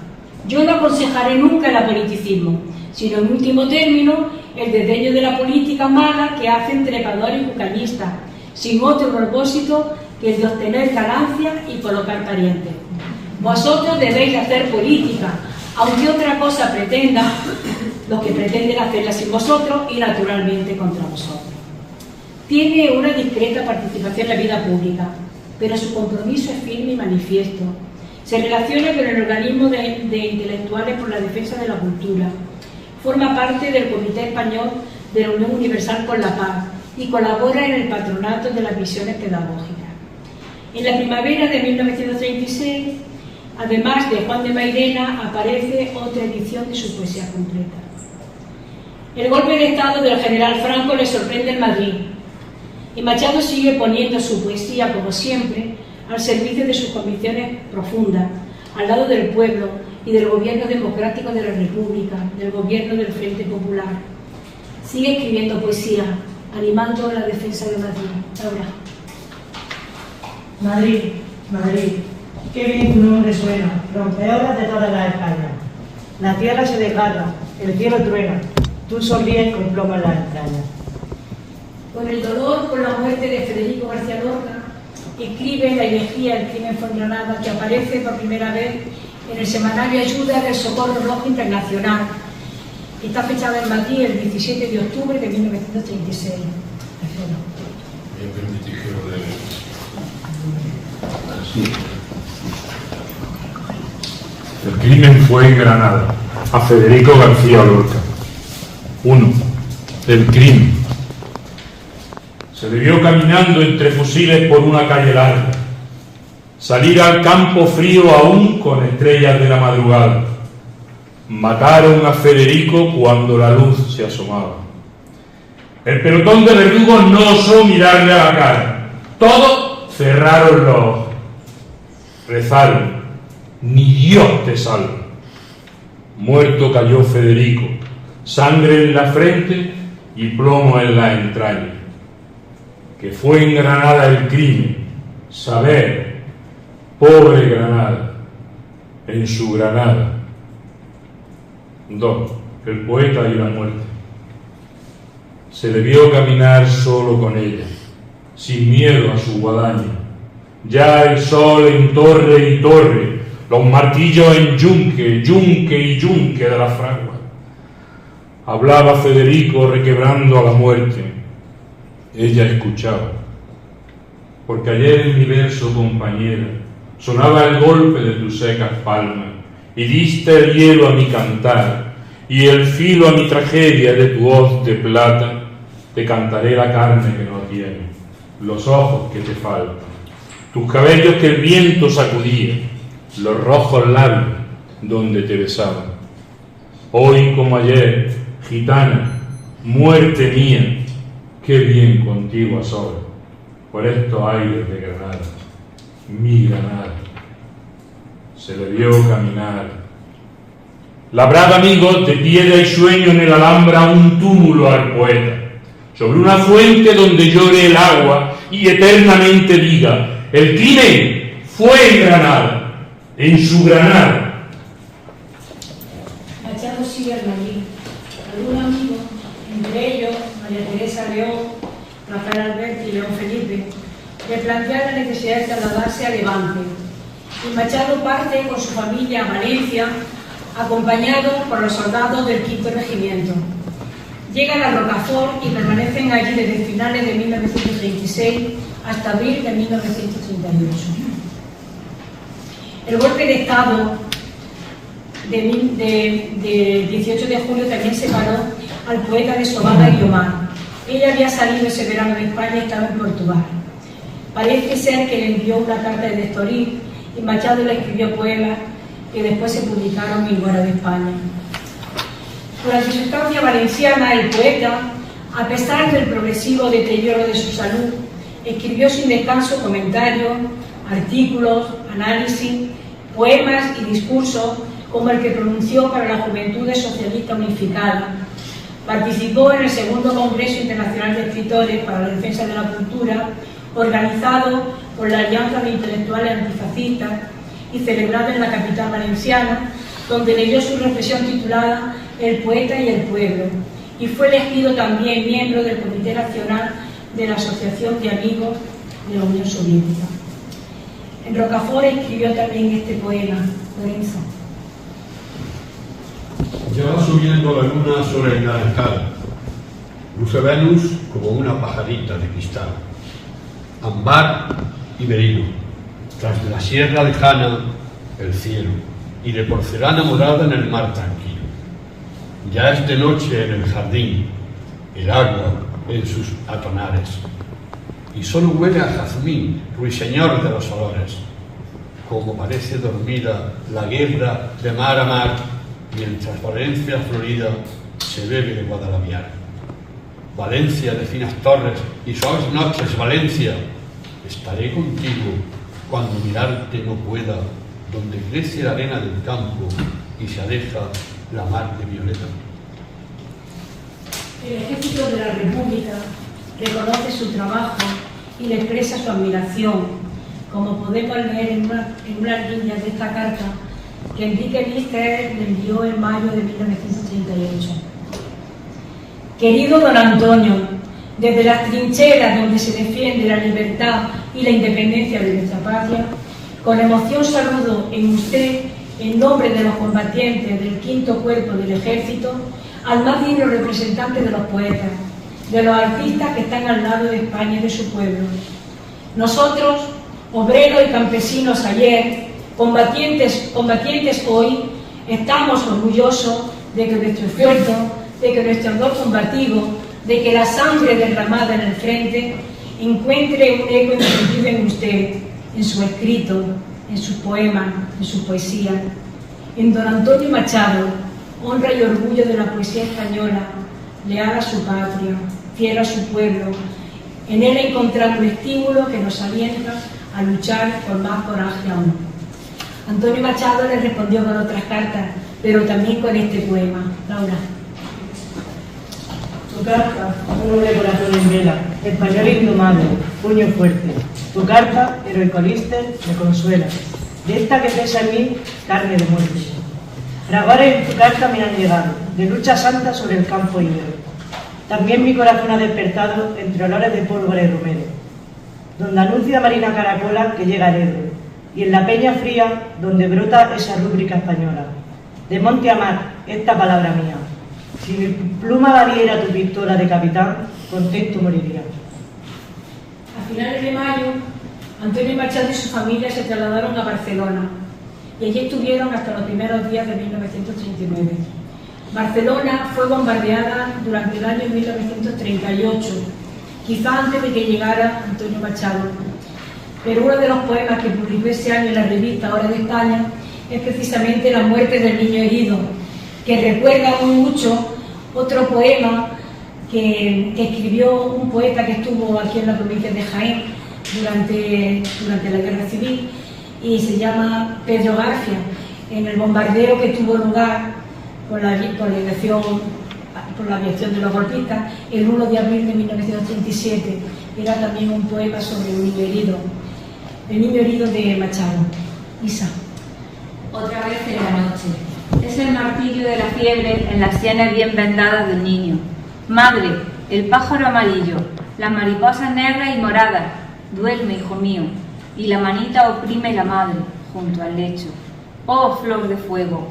Yo no aconsejaré nunca el apoliticismo, sino en último término el desdeño de la política mala que hacen trepadores y cucañistas, sin otro propósito que el de obtener ganancias y colocar parientes. Vosotros debéis hacer política, aunque otra cosa pretenda, los que pretenden hacerla sin vosotros y naturalmente contra vosotros. Tiene una discreta participación en la vida pública, pero su compromiso es firme y manifiesto. Se relaciona con el organismo de intelectuales por la defensa de la cultura. Forma parte del Comité Español de la Unión Universal por la Paz y colabora en el patronato de las misiones pedagógicas. En la primavera de 1936, además de Juan de Mairena, aparece otra edición de su poesía completa. El golpe de Estado del general Franco le sorprende en Madrid, y Machado sigue poniendo su poesía, como siempre, al servicio de sus convicciones profundas, al lado del pueblo y del gobierno democrático de la República, del gobierno del Frente Popular. Sigue escribiendo poesía, animando la defensa de Madrid. Ahora. Madrid, Madrid, qué bien tu nombre suena, rompeolas de toda la España. La tierra se desgarra, el cielo truena, tú sonríes con plomo en las entrañas. Con el dolor por la muerte de Federico García Lorca, escribe la elegía El crimen fue en Granada, que aparece por primera vez en el semanario Ayuda del Socorro Rojo Internacional. Está fechada en Madrid el 17 de octubre de 1936. El crimen fue en Granada, a Federico García Lorca. 1. del crimen. Se le vio caminando entre fusiles por una calle larga, salir al campo frío aún con estrellas de la madrugada. Mataron a Federico cuando la luz se asomaba. El pelotón de verdugos no osó mirarle a la cara. Todos cerraron los ojos. Rezaron: ni Dios te salve. Muerto cayó Federico, sangre en la frente y plomo en la entraña. Que fue en Granada el crimen, saber, pobre Granada, en su Granada. 2. El poeta y la muerte. Se le vio caminar solo con ella, sin miedo a su guadaña. Ya el sol en torre y torre, los martillos en yunque, yunque y yunque de la fragua. Hablaba Federico requebrando a la muerte. Ella escuchaba. Porque ayer en mi verso, compañera, sonaba el golpe de tus secas palmas, y diste el hielo a mi cantar, y el filo a mi tragedia de tu hoz de plata. Te cantaré la carne que no tienes, los ojos que te faltan, tus cabellos que el viento sacudía, los rojos labios donde te besaba. Hoy como ayer, gitana, muerte mía, qué bien contigo a solas, por estos aires de Granada, mi Granada. Se le vio caminar. Labrad, amigos, de piedra y sueño en el Alhambra un túmulo al poeta, sobre una fuente donde llore el agua y eternamente diga: el crimen fue en Granada, en su Granada. Machado sigue allí. Algún amigo, entre ellos María Teresa León, Rafael Alberti y León Felipe, le plantea la necesidad de trasladarse a Levante. Y Machado parte con su familia a Valencia, acompañado por los soldados del 5º Regimiento. Llegan a Rocafort y permanecen allí desde finales de 1936 hasta abril de 1938. El golpe de Estado de 18 de julio también separó al poeta de Sobada y Guiomar. Ella había salido ese verano de España y estaba en Portugal. Parece ser que le envió una carta de Estoril y Machado le escribió poemas que después se publicaron en Fuera de España. Durante su estancia valenciana, el poeta, a pesar del progresivo deterioro de su salud, escribió sin descanso comentarios, artículos, análisis, poemas y discursos como el que pronunció para la Juventudes Socialista Unificada. Participó en el segundo Congreso Internacional de Escritores para la Defensa de la Cultura, organizado por la Alianza de Intelectuales Antifascistas y celebrado en la capital valenciana, donde leyó su reflexión titulada El poeta y el pueblo, y fue elegido también miembro del Comité Nacional de la Asociación de Amigos de la Unión Soviética. En Rocafort escribió también este poema. Lorenzo. Ya va subiendo la luna sobre el naranjal, luce Venus como una pajarita de cristal, ámbar y merino, tras de la sierra lejana el cielo, y de porcelana morada en el mar tranquilo. Ya es de noche en el jardín, el agua en sus atonares, y solo huele a jazmín, ruiseñor de los olores, como parece dormida la guerra de mar a mar, mientras Valencia florida se bebe de Guadalaviar. Valencia de finas torres y suaves noches, Valencia, estaré contigo cuando mirarte no pueda, donde crece la arena del campo y se aleja la mar de violeta. El Ejército de la República reconoce su trabajo y le expresa su admiración, como podemos leer en unas líneas de esta carta que Enrique Lister le envió en mayo de 1938. Querido don Antonio, desde las trincheras donde se defiende la libertad y la independencia de nuestra patria, con emoción saludo en usted, en nombre de los combatientes del 5º Cuerpo del Ejército, al más digno representante de los poetas, de los artistas que están al lado de España y de su pueblo. Nosotros, obreros y campesinos ayer, combatientes hoy, estamos orgullosos de que nuestro esfuerzo, de que nuestro ardor combativo, de que la sangre derramada en el frente encuentre un eco indiscutible en usted, en su escrito, en sus poemas, en su poesía. En don Antonio Machado, honra y orgullo de la poesía española, leal a su patria, fiel a su pueblo. En él encontramos un estímulo que nos alienta a luchar con más coraje aún. Antonio Machado le respondió con otras cartas, pero también con este poema. Laura. Tu carta, un noble corazón en vela, español indomable, puño fuerte. Tu carta, heroicoliste, me consuela. De esta que pesa en mí, carne de muerte. Fraguares en tu carta me han llegado, de lucha santa sobre el campo ibero. También mi corazón ha despertado entre olores de pólvora y romero, donde anuncia Marina Caracola que llega el Ebro, y en la peña fría donde brota esa rúbrica española. De monte a mar, esta palabra mía. Si mi pluma valiera tu pistola de capitán, contento moriría. A finales de mayo, Antonio Machado y su familia se trasladaron a Barcelona y allí estuvieron hasta los primeros días de 1939. Barcelona fue bombardeada durante el año 1938, quizá antes de que llegara Antonio Machado. Pero uno de los poemas que publicó ese año en la revista Hora de España es precisamente La muerte del niño herido, que recuerda muy mucho otro poema que escribió un poeta que estuvo aquí en la provincia de Jaén durante la Guerra Civil, y se llama Pedro García, en el bombardeo que tuvo lugar por la aviación de los golpistas el 1 de abril de 1937. Era también un poema sobre un niño herido, el niño herido de Machado. Isa. Otra vez en la noche. Es el martillo de la fiebre en las sienes bien vendadas del niño. Madre, el pájaro amarillo, las mariposas negras y moradas. Duerme, hijo mío. Y la manita oprime la madre junto al lecho. Oh, flor de fuego,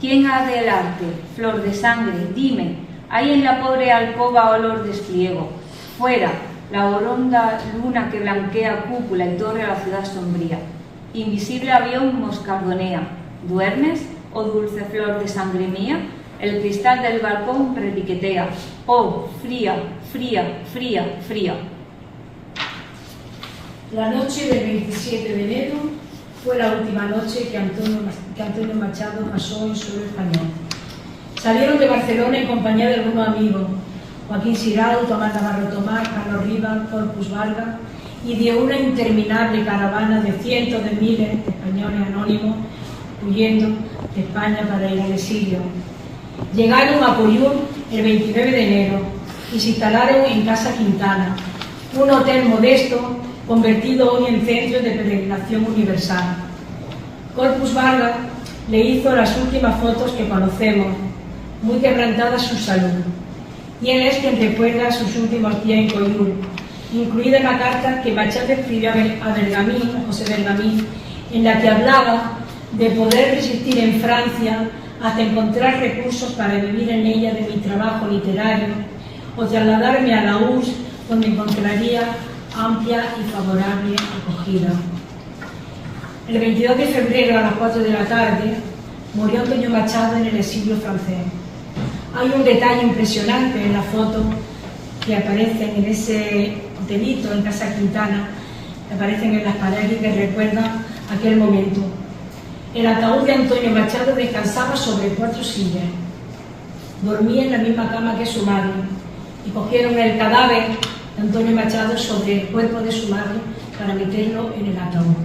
¿quién ha de helarte? Flor de sangre, dime, hay en la pobre alcoba olor de espliego. Fuera, la oronda luna que blanquea cúpula y torre a la ciudad sombría. Invisible avión moscardonea. ¿Duermes, oh dulce flor de sangre mía? El cristal del balcón repiquetea. Oh, fría, fría, fría, fría. La noche del 27 de enero fue la última noche que Antonio Machado pasó en suelo español. Salieron de Barcelona en compañía de algunos amigos, Joaquín Sirau, Tomás Navarro Tomás, Carlos Rivas, Corpus Valga, y de una interminable caravana de cientos de miles de españoles anónimos huyendo de España para ir al exilio. Llegaron a Coyún el 29 de enero y se instalaron en Casa Quintana, un hotel modesto convertido hoy en centro de peregrinación universal. Corpus Valga le hizo las últimas fotos que conocemos, muy quebrantada su salud, y él es quien recuerda sus últimos días en Coyún, incluida la carta que Machado escribió a Bergamín, José Bergamín, en la que hablaba de poder resistir en Francia hasta encontrar recursos para vivir en ella de mi trabajo literario o trasladarme a la URSS, donde encontraría amplia y favorable acogida. El 22 de febrero a las 4 de la tarde murió Antonio Machado en el exilio francés. Hay un detalle impresionante en la foto que aparecen en ese hotelito en Casa Quintana, que aparecen en las paredes y que recuerdan aquel momento. El ataúd de Antonio Machado descansaba sobre 4 sillas. Dormía en la misma cama que su madre y cogieron el cadáver de Antonio Machado sobre el cuerpo de su madre para meterlo en el ataúd.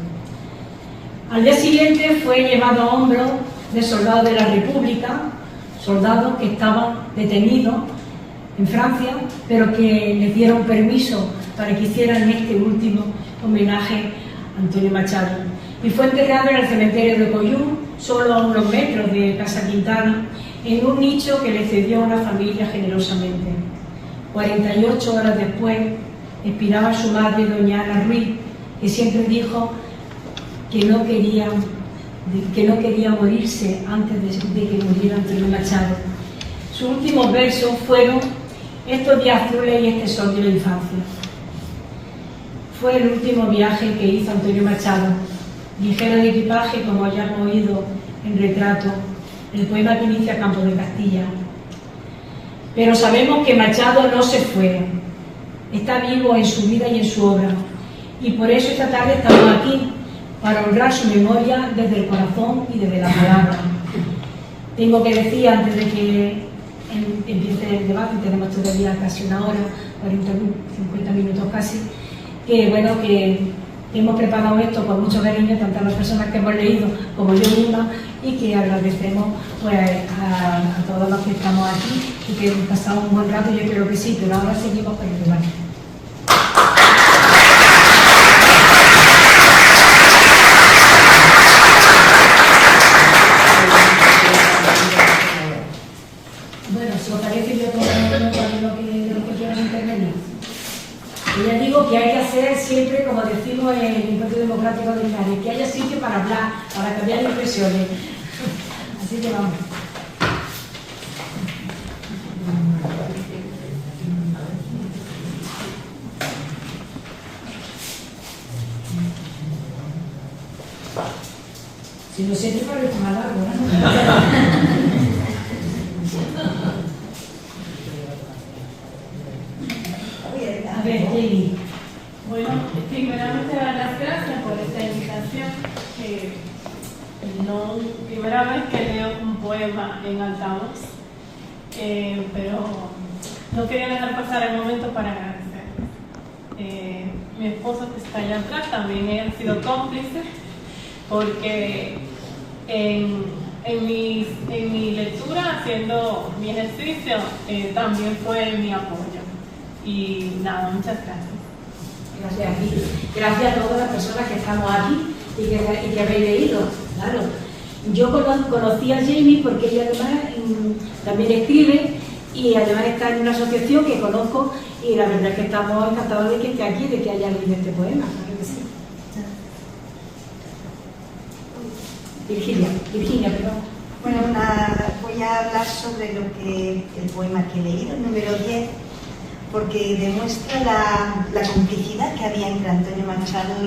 Al día siguiente fue llevado a hombros de soldados de la República, soldados que estaban detenidos en Francia, pero que les dieron permiso para que hicieran este último homenaje a Antonio Machado. Y fue enterrado en el cementerio de Coyún, solo a unos metros de Casa Quintana, en un nicho que le cedió una familia generosamente. 48 horas después expiraba su madre, doña Ana Ruiz, que siempre dijo que no quería morirse antes de que muriera Antonio Machado. Sus últimos versos fueron estos días azules y este sol de la infancia. Fue el último viaje que hizo Antonio Machado, ligero de equipaje, como ya hemos oído en Retrato, el poema que inicia Campos de Castilla. Pero sabemos que Machado no se fue, está vivo en su vida y en su obra, y por eso esta tarde estamos aquí, para honrar su memoria desde el corazón y desde la palabra. Tengo que decir, antes de que empiece el debate, tenemos todavía casi una hora, 50 minutos casi, que bueno, que hemos preparado esto con mucho cariño, tanto a las personas que hemos leído como yo misma, y que agradecemos pues, a todos los que estamos aquí y que hemos pasado un buen rato. Yo creo que sí, pero ahora seguimos con el debate. Bueno, si os parece, yo tomo lo que quieran intervenir. Y ya digo que hay que hacer siempre, como decimos en el Partido Democrático de Linares, que haya sitio para hablar, para cambiar impresiones. Así que vamos. Si lo siento, parece más largo, ¿no? A ver, Jenny. Bueno, primeramente dar las gracias por esta invitación, que no primera vez que leo un poema en altavoz, pero no quería dejar pasar el momento para agradecer. Mi esposo, que está allá atrás, también ha sido cómplice, porque en mi lectura, haciendo mi ejercicio, también fue mi apoyo. Y nada, muchas gracias. Gracias a ti. Gracias a todas las personas que estamos aquí y que habéis leído. Claro. Yo conocí a Jamie porque ella además también escribe y además está en una asociación que conozco, y la verdad es que estamos encantados de que esté aquí, de que haya leído este poema. Claro que sí. Virginia, perdón. Bueno, voy a hablar sobre el poema que he leído, el número 10, porque demuestra la complicidad que había entre Antonio Machado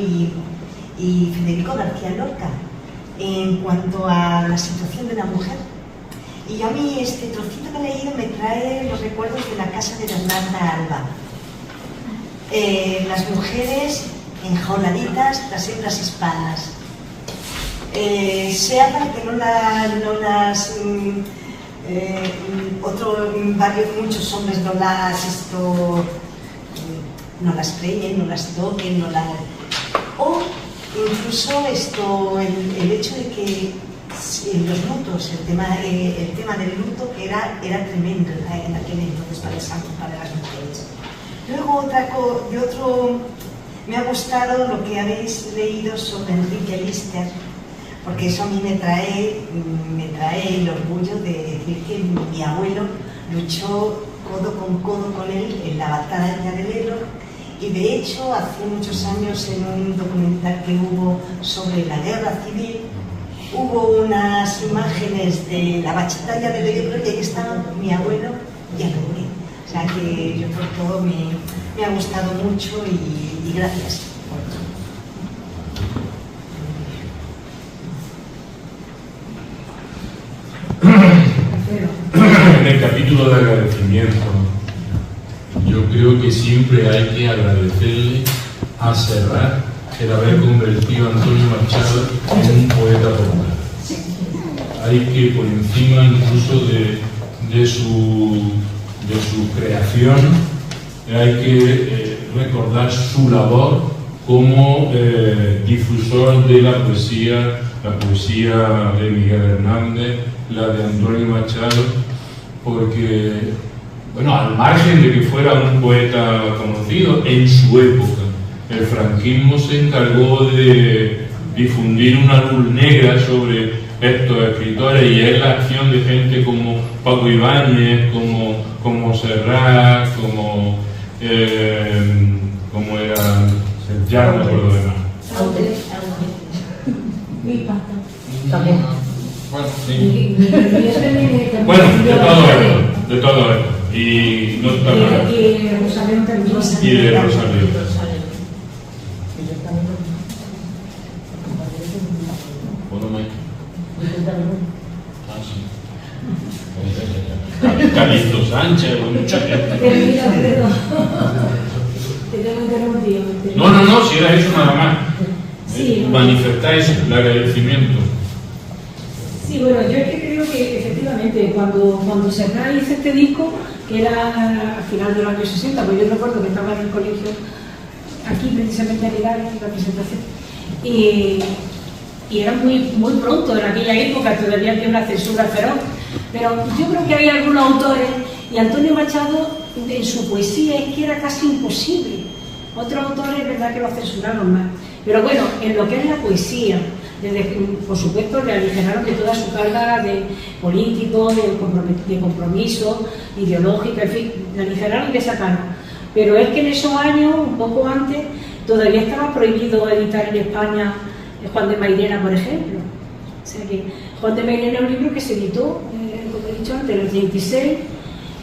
y Federico García Lorca en cuanto a la situación de la mujer. Y a mí este trocito que he leído me trae los recuerdos de la casa de Bernarda Alba. Las mujeres enjauladitas, las hembras hispanas. Se habla que muchos hombres no las preñen, no las toquen, o incluso el hecho de que los lutos, el tema del luto que era tremendo en aquel entonces para las mujeres. Luego me ha gustado lo que habéis leído sobre Enrique Lister, porque eso a mí me trae el orgullo de decir que mi abuelo luchó codo con él en la batalla del Ebro, y de hecho hace muchos años en un documental que hubo sobre la guerra civil hubo unas imágenes de la batalla del Ebro y ahí estaba mi abuelo y a dormir. O sea que yo por todo me ha gustado mucho y gracias. En el capítulo de agradecimiento, yo creo que siempre hay que agradecerle a Serrat el haber convertido a Antonio Machado en un poeta popular. Hay que, por encima incluso de su creación, hay que recordar su labor como difusor de la poesía de Miguel Hernández, la de Antonio Machado, porque, bueno, al margen de que fuera un poeta conocido en su época, el franquismo se encargó de difundir una luz negra sobre estos escritores, y es la acción de gente como Paco Ibáñez, como Serrat, como era ya no me acuerdo de nada. Bueno, de todo esto. Y no está mal. Y de Rosalén también. Y de Rosalén. Bueno, Mike. Ah, sí. Calixto Sánchez, mucha gente. No, si era eso nada más. Sí, manifestáis el agradecimiento. Sí, bueno, yo es que creo que efectivamente cuando Serrat hizo este disco, que era al final de los años 60, pues yo recuerdo que estaba en el colegio, aquí precisamente en Linares, en la presentación, y era muy pronto, en aquella época todavía había una censura feroz, pero yo creo que hay algunos autores, y Antonio Machado en su poesía es que era casi imposible. Otros autores es verdad que lo censuraron más, pero bueno, en lo que es la poesía, por supuesto le aligeraron de toda su carga de político, de compromiso, ideológico, en fin, le aligeraron de esa carga. Pero es que en esos años, un poco antes, todavía estaba prohibido editar en España Juan de Mairena, por ejemplo. O sea que Juan de Mairena es un libro que se editó, como he dicho antes, en el 36,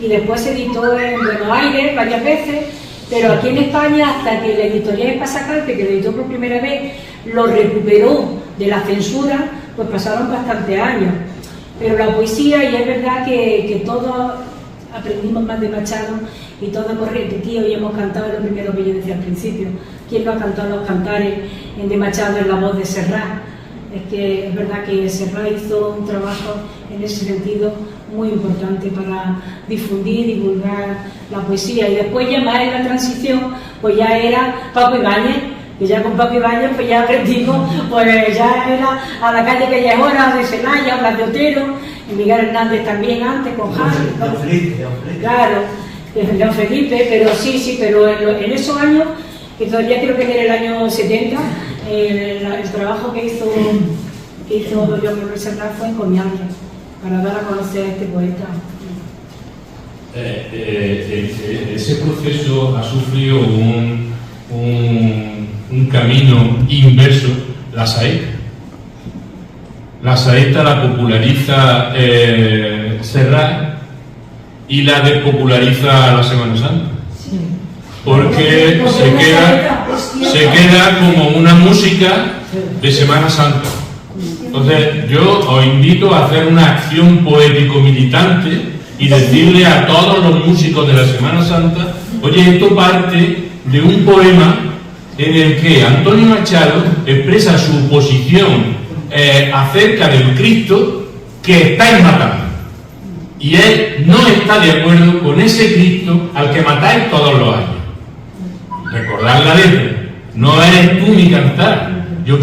y después se editó en Buenos Aires varias veces, pero aquí en España, hasta que la editorial Espasacarte, que lo editó por primera vez, lo recuperó de la censura, pues pasaron bastantes años. Pero la poesía, y es verdad que todos aprendimos más de Machado y todos hemos repetido y hemos cantado lo primero que yo decía al principio. ¿Quién no ha cantado los cantares de Machado en la voz de Serrat? Es que es verdad que Serrat hizo un trabajo en ese sentido muy importante para difundir, divulgar la poesía. Y después ya más en la transición, pues ya era Paco Ibáñez, que ya con Paco Ibáñez pues ya aprendimos, pues ya era a la calle Callejora de Celaya, Blas de Otero, y Miguel Hernández también antes con Javi. Claro, León Felipe, pero sí, pero en esos años, que todavía creo que era el año 70, el trabajo que hizo Joan Manuel Serrat fue encomiable para dar a conocer a este poeta. Ese proceso ha sufrido un camino inverso, la saeta. La saeta la populariza Serrat y la despopulariza la Semana Santa. Porque se queda como una música de Semana Santa. Entonces yo os invito a hacer una acción poético-militante y decirle a todos los músicos de la Semana Santa, oye, esto parte de un poema en el que Antonio Machado expresa su posición acerca del Cristo que estáis matando. Y él no está de acuerdo con ese Cristo al que matáis todos los años. Recordad la letra, no eres tú mi cantar. Yo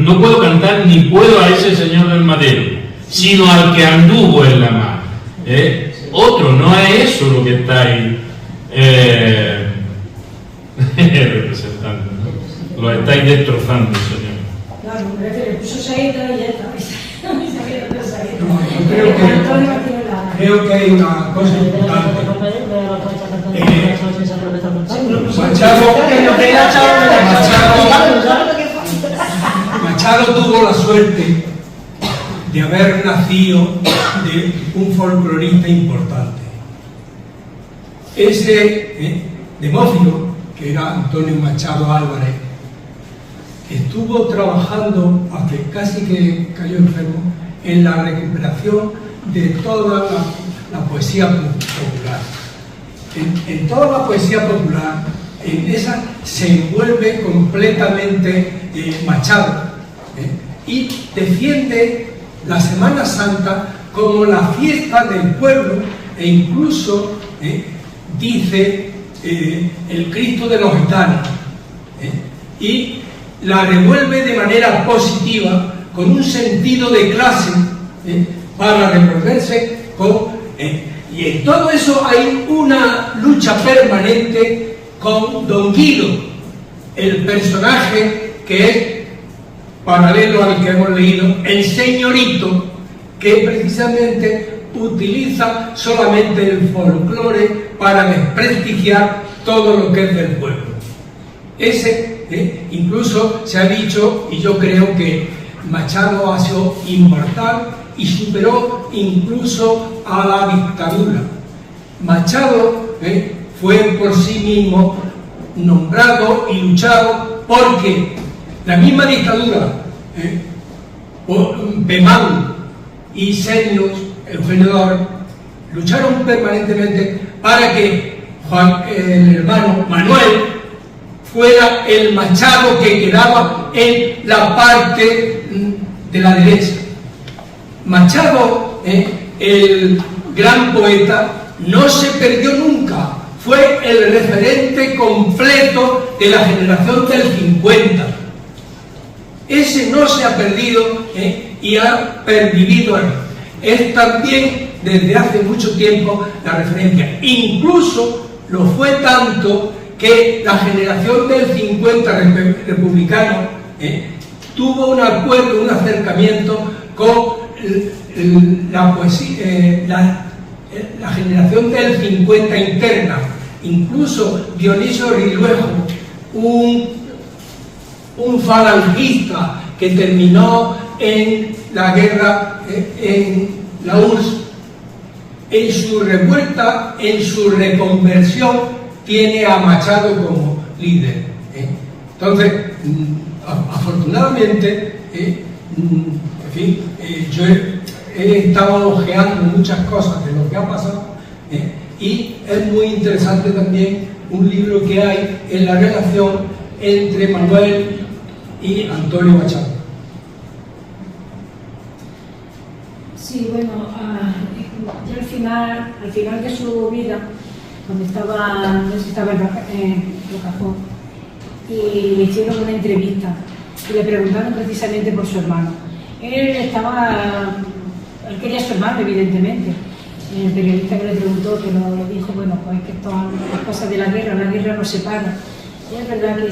no puedo cantar ni puedo a ese señor del madero, sino al que anduvo en la mar. Otro, no es eso lo que estáis representando, ¿no? Lo estáis destrozando, señor. Claro, le puso saeta y ya está. Creo que hay una cosa importante. Machado tuvo la suerte de haber nacido de un folclorista importante. Ese Demófilo, que era Antonio Machado Álvarez, estuvo trabajando, hasta casi que cayó enfermo, en la recuperación de toda la poesía popular. En toda la poesía popular, en esa se envuelve completamente Machado, y defiende la Semana Santa como la fiesta del pueblo, e incluso dice el Cristo de los gitanos, y la revuelve de manera positiva, con un sentido de clase, para revolverse con... y en todo eso hay una lucha permanente con Don Guido, el personaje que es paralelo al que hemos leído, el señorito, que precisamente utiliza solamente el folclore para desprestigiar todo lo que es del pueblo. Ese, incluso se ha dicho, y yo creo que Machado ha sido inmortal y superó incluso a la dictadura. Machado fue por sí mismo nombrado y luchado porque la misma dictadura, Pemán y Senios, Eugenio Dor, lucharon permanentemente para que el hermano Manuel fuera el Machado que quedaba en la parte de la derecha. Machado, el gran poeta, no se perdió nunca, fue el referente completo de la generación del 50. Ese no se ha perdido y ha pervivido. Es también desde hace mucho tiempo la referencia. Incluso lo fue tanto que la generación del 50 republicano tuvo un acuerdo, un acercamiento con la poesía, la generación del 50 interna. Incluso Dionisio Riluejo, un falangista que terminó en la guerra, en la URSS, en su revuelta, en su reconversión, tiene a Machado como líder. Entonces, afortunadamente, en fin, yo he estado ojeando muchas cosas de lo que ha pasado, y es muy interesante también un libro que hay en la relación entre Manuel y Antonio Machado. Sí, bueno, ya al final de su vida, cuando estaba en Rocafort, y le hicieron una entrevista y le preguntaron precisamente por su hermano. Él quería a su hermano, evidentemente. El periodista que le preguntó, que lo dijo, bueno, pues que esto es cosa de la guerra nos separa. Y es verdad que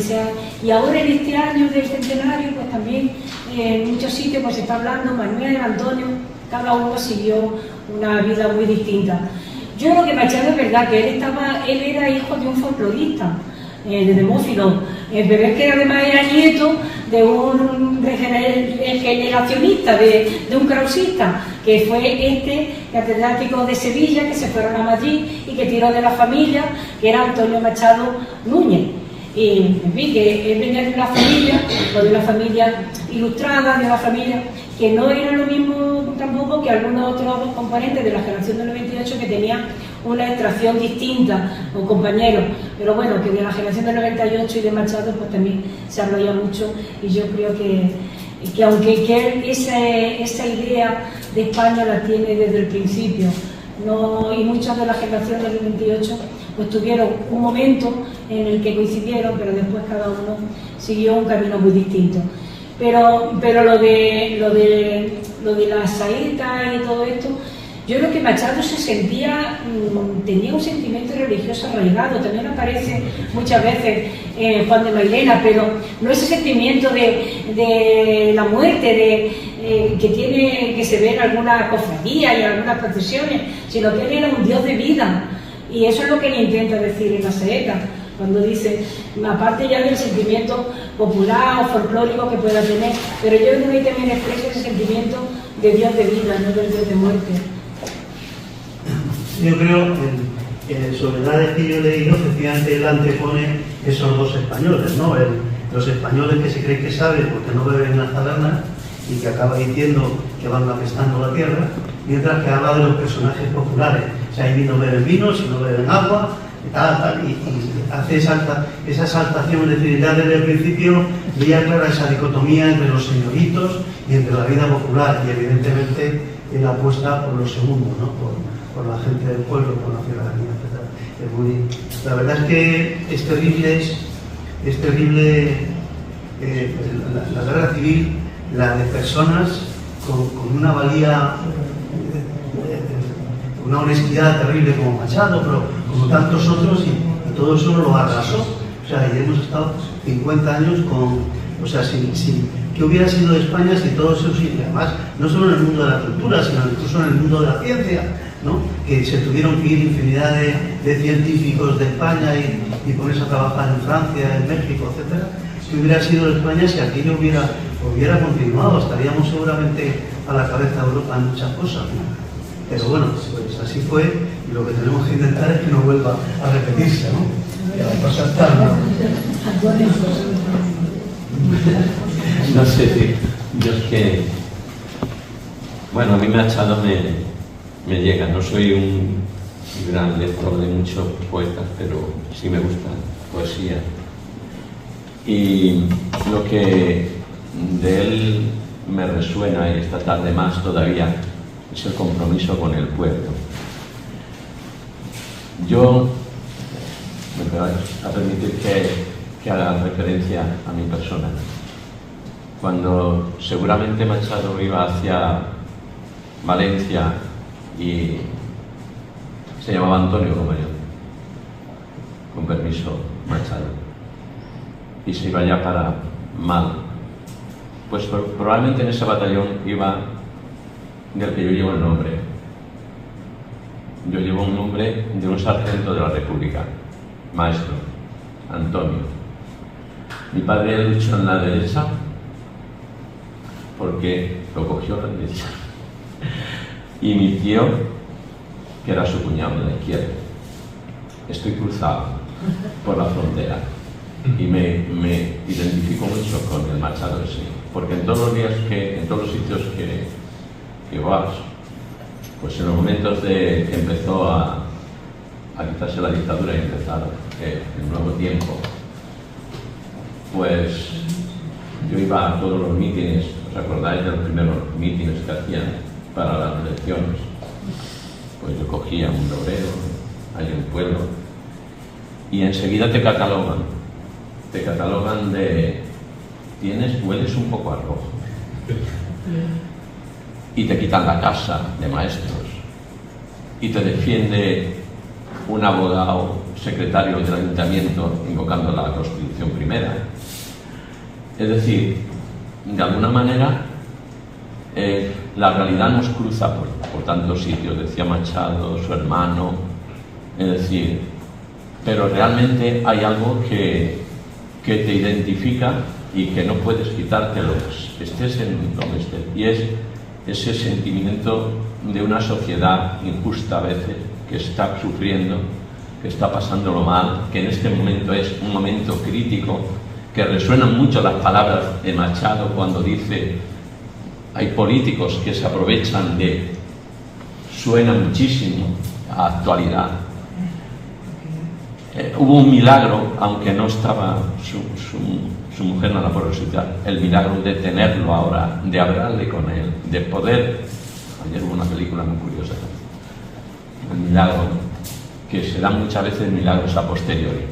y ahora en este año del centenario, pues también en muchos sitios pues se está hablando, Manuel, Antonio, cada uno siguió una vida muy distinta. Yo lo que Machado es verdad que él era hijo de un folclorista, de Demófilo, pero es que además era nieto de un generacionista, de un krausista, que fue catedrático de Sevilla, que se fueron a Madrid y que tiró de la familia, que era Antonio Machado Núñez. Y en fin, que él venía de una familia ilustrada, de una familia que no era lo mismo tampoco que algunos otros componentes de la generación del 98 que tenían una extracción distinta, o compañeros, pero bueno, que de la generación del 98 y de Machado pues también se habla ya mucho, y yo creo que aunque esa idea de España la tiene desde el principio, y muchas de la generación del 98 pues tuvieron un momento en el que coincidieron, pero después cada uno siguió un camino muy distinto. Pero lo de la saeta y todo esto, yo creo que Machado tenía un sentimiento religioso arraigado. También aparece muchas veces Juan de Mairena, pero no ese sentimiento de la muerte, que se ve en algunas cofradías y en algunas procesiones, sino que él era un dios de vida. Y eso es lo que él intenta decir en la saeta, cuando dice, aparte ya del sentimiento popular o folclórico que pueda tener, pero yo creo que también expresa ese sentimiento de Dios de vida, no del Dios de muerte. Yo creo que en Soledades que yo he leído, efectivamente él antepone esos dos españoles, ¿no? Los españoles que se creen que saben porque no beben en las tabernas y que acaba diciendo que van apestando la tierra, mientras que habla de los personajes populares. O sea, ahí no beben vino, si no beben agua, y hace esa exaltación. Es decir, ya desde el principio veía clara esa dicotomía entre los señoritos y entre la vida popular, y evidentemente él apuesta por lo segundo, ¿no? Por la gente del pueblo, por la ciudadanía, etc. La verdad es que es terrible la guerra civil, la de personas con una valía, una honestidad terrible como Machado, pero como tantos otros, y todo eso lo arrasó. O sea, y hemos estado 50 años ¿qué hubiera sido de España si todo eso, y además, no solo en el mundo de la cultura, sino incluso en el mundo de la ciencia, ¿no? Que se tuvieron que ir infinidad de científicos de España y ponerse a trabajar en Francia, en México, etcétera. ¿Qué hubiera sido de España si aquello hubiera continuado? Estaríamos seguramente a la cabeza de Europa en muchas cosas, ¿no? Pero bueno, pues así fue, y lo que tenemos que intentar es que no vuelva a repetirse, ¿no? Que la cosa está, No sé, yo es que, bueno, a mí Machado me llega. No soy un gran lector de muchos poetas, pero sí me gusta poesía. Y lo que de él me resuena, y esta tarde más todavía, es el compromiso con el pueblo. Yo me voy a permitir que haga referencia a mi persona. Cuando seguramente Machado iba hacia Valencia y se llamaba Antonio como yo, con permiso Machado, y se iba ya para Mal, pues probablemente en ese batallón iba del que yo llevo el nombre. Yo llevo un nombre de un sargento de la República, maestro, Antonio. Mi padre luchó en la derecha porque lo cogió la derecha. Y mi tío, que era su cuñado de la izquierda. Estoy cruzado por la frontera y me identifico mucho con el Machado ese, porque en todos los días en todos los sitios que vas, pues en los momentos de que empezó a quitarse la dictadura y empezar el nuevo tiempo, pues yo iba a todos los mítines. ¿Os acordáis de los primeros mítines que hacían para las elecciones? Pues yo cogía un obrero, hay un pueblo, y enseguida te catalogan de hueles un poco a rojo, y te quitan la casa de maestros, y te defiende un abogado secretario del ayuntamiento invocando la Constitución primera. Es decir, de alguna manera la realidad nos cruza por tantos sitios, decía Machado, su hermano, es decir, pero realmente hay algo que te identifica y que no puedes quitártelo, estés en donde estés, y es ese sentimiento de una sociedad injusta a veces, que está sufriendo, que está pasándolo mal, que en este momento es un momento crítico, que resuenan mucho las palabras de Machado cuando dice: hay políticos que se aprovechan de... Suena muchísimo a actualidad. Hubo un milagro, aunque no estaba su mujer, no la puede resucitar, el milagro de tenerlo ahora, de hablarle con él, de poder... Ayer hubo una película muy curiosa, el milagro, que se dan muchas veces milagros a posteriori,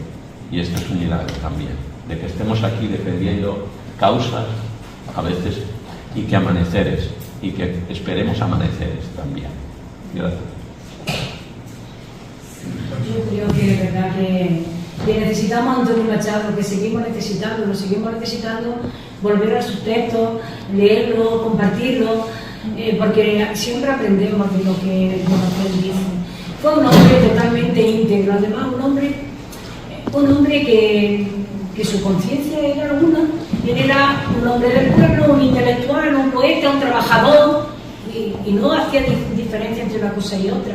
y este es un milagro también, de que estemos aquí defendiendo causas a veces, y que amaneceres, y que esperemos amaneceres también. Gracias. Yo creo que es verdad que necesitamos a Antonio Machado, que seguimos necesitando volver a sus textos, leerlo, compartirlo, porque siempre aprendemos de lo que él dice. Fue un hombre totalmente íntegro, además un hombre que su conciencia era una. Él era un hombre del pueblo, un intelectual, un poeta, un trabajador, y no hacía diferencia entre una cosa y otra.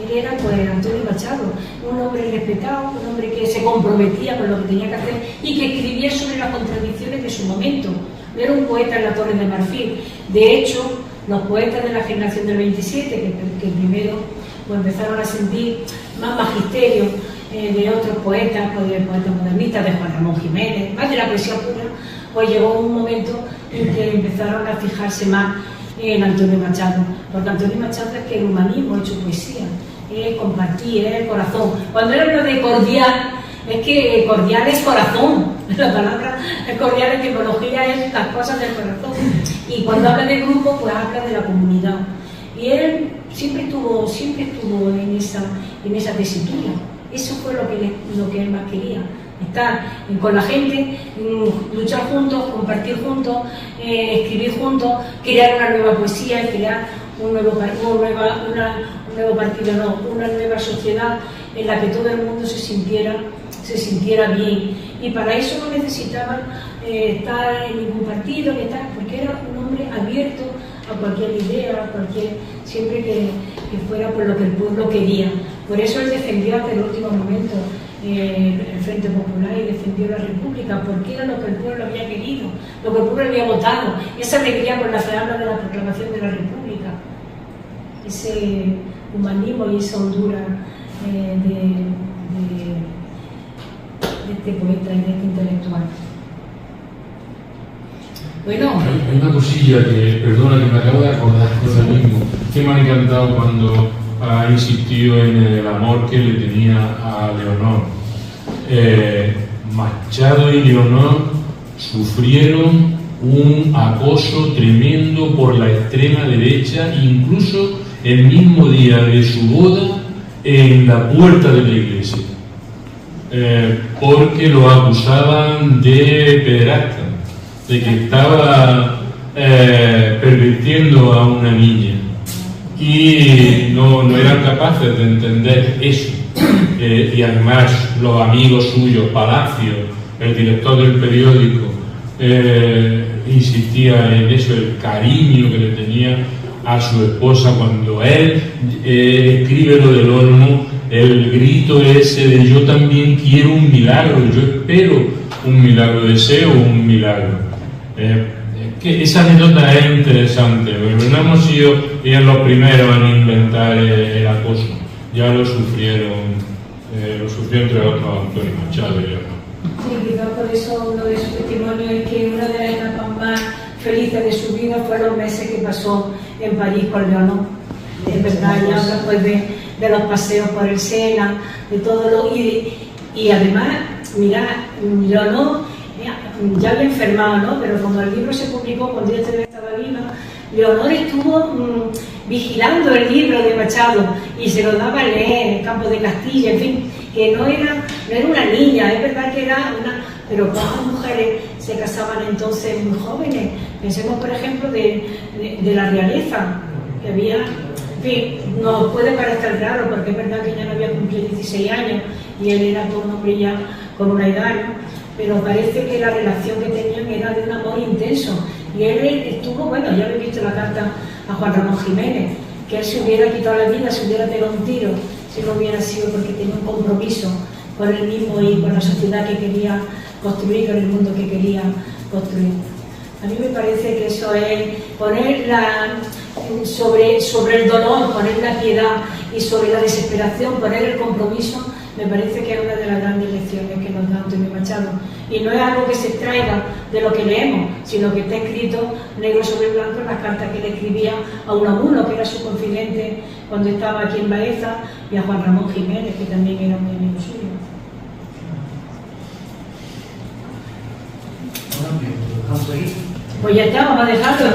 Él era, pues, Antonio Machado, un hombre respetado, un hombre que se comprometía con lo que tenía que hacer y que escribía sobre las contradicciones de su momento. No era un poeta en la Torre de Marfil. De hecho, los poetas de la generación del 27, que primero pues, empezaron a sentir más magisterio de otros poetas, pues, de poetas modernistas, de Juan Ramón Jiménez, más de la poesía pura, pues llegó un momento en que empezaron a fijarse más en Antonio Machado, porque Antonio Machado es que el humanismo ha hecho poesía, es compartir, es el corazón. Cuando él habla de cordial, es que cordial es corazón, la palabra es cordial, en etimología es las cosas del corazón, y cuando habla de grupo, pues habla de la comunidad, y él siempre estuvo en esa tesitura. Eso fue lo que él más quería, estar con la gente, luchar juntos, compartir juntos, escribir juntos, crear una nueva poesía, crear una nueva sociedad en la que todo el mundo se sintiera bien. Y para eso no necesitaban estar en ningún partido, porque era un hombre abierto a cualquier idea, siempre que fuera por lo que el pueblo quería. Por eso él defendió hasta el último momento el Frente Popular y defendió la República, porque era lo que el pueblo había querido, lo que el pueblo había votado, esa alegría por la que habla de la proclamación de la República. ese humanismo y esa hondura de este poeta y de este intelectual. Bueno. Hay una cosilla que, perdona, que me acabo de acordar ahora mismo, que me ha encantado cuando ha insistido en el amor que le tenía a Leonor. Machado y Leonor sufrieron un acoso tremendo por la extrema derecha, incluso el mismo día de su boda en la puerta de la iglesia, porque lo acusaban de pederasta, de que estaba pervirtiendo a una niña, y no eran capaces de entender eso. Y además los amigos suyos, Palacio, el director del periódico, insistía en eso, el cariño que le tenía a su esposa. Cuando él escribe lo del Olmo, el grito ese de yo también quiero un milagro, yo espero un milagro, deseo un milagro. Que esa anécdota es interesante, pero no hemos sido los primeros en inventar el acoso, ya lo sufrieron entre otros Antonio Machado y Leonor. Sí, quizás por eso uno de sus testimonios es que una de las etapas más felices de su vida fue los meses que pasó en París con Leonor. Es verdad, ya habla pues de los paseos por el Sena, de todo lo... Y además, mira, Leonor ya había enfermado, ¿no? Pero cuando el libro se publicó, cuando ella estaba viva, Leonor estuvo vigilando el libro de Machado y se lo daba a leer en Campo de Castilla, en fin, que no era una niña, es verdad que era una... Pero ¿cuántas mujeres se casaban entonces muy jóvenes? Pensemos, por ejemplo, de la realeza, que había... En fin, nos puede parecer raro, porque es verdad que ella no había cumplido 16 años y él era todo un hombre ya con una edad, ¿no? Pero parece que la relación que tenían era de un amor intenso. Y él estuvo, bueno, ya lo he visto en la carta a Juan Ramón Jiménez, que él se hubiera quitado la vida, se hubiera pegado un tiro, si no hubiera sido porque tenía un compromiso con él mismo y con la sociedad que quería construir, con el mundo que quería construir. A mí me parece que eso es poner sobre el dolor, poner la piedad y sobre la desesperación, poner el compromiso. Me parece que es una de las grandes lecciones que nos da Antonio Machado. Y no es algo que se extraiga de lo que leemos, sino que está escrito negro sobre blanco en las cartas que le escribía a Unamuno, que era su confidente cuando estaba aquí en Baeza, y a Juan Ramón Jiménez, que también era muy amigo suyo. Pues ya está, vamos a dejarlo.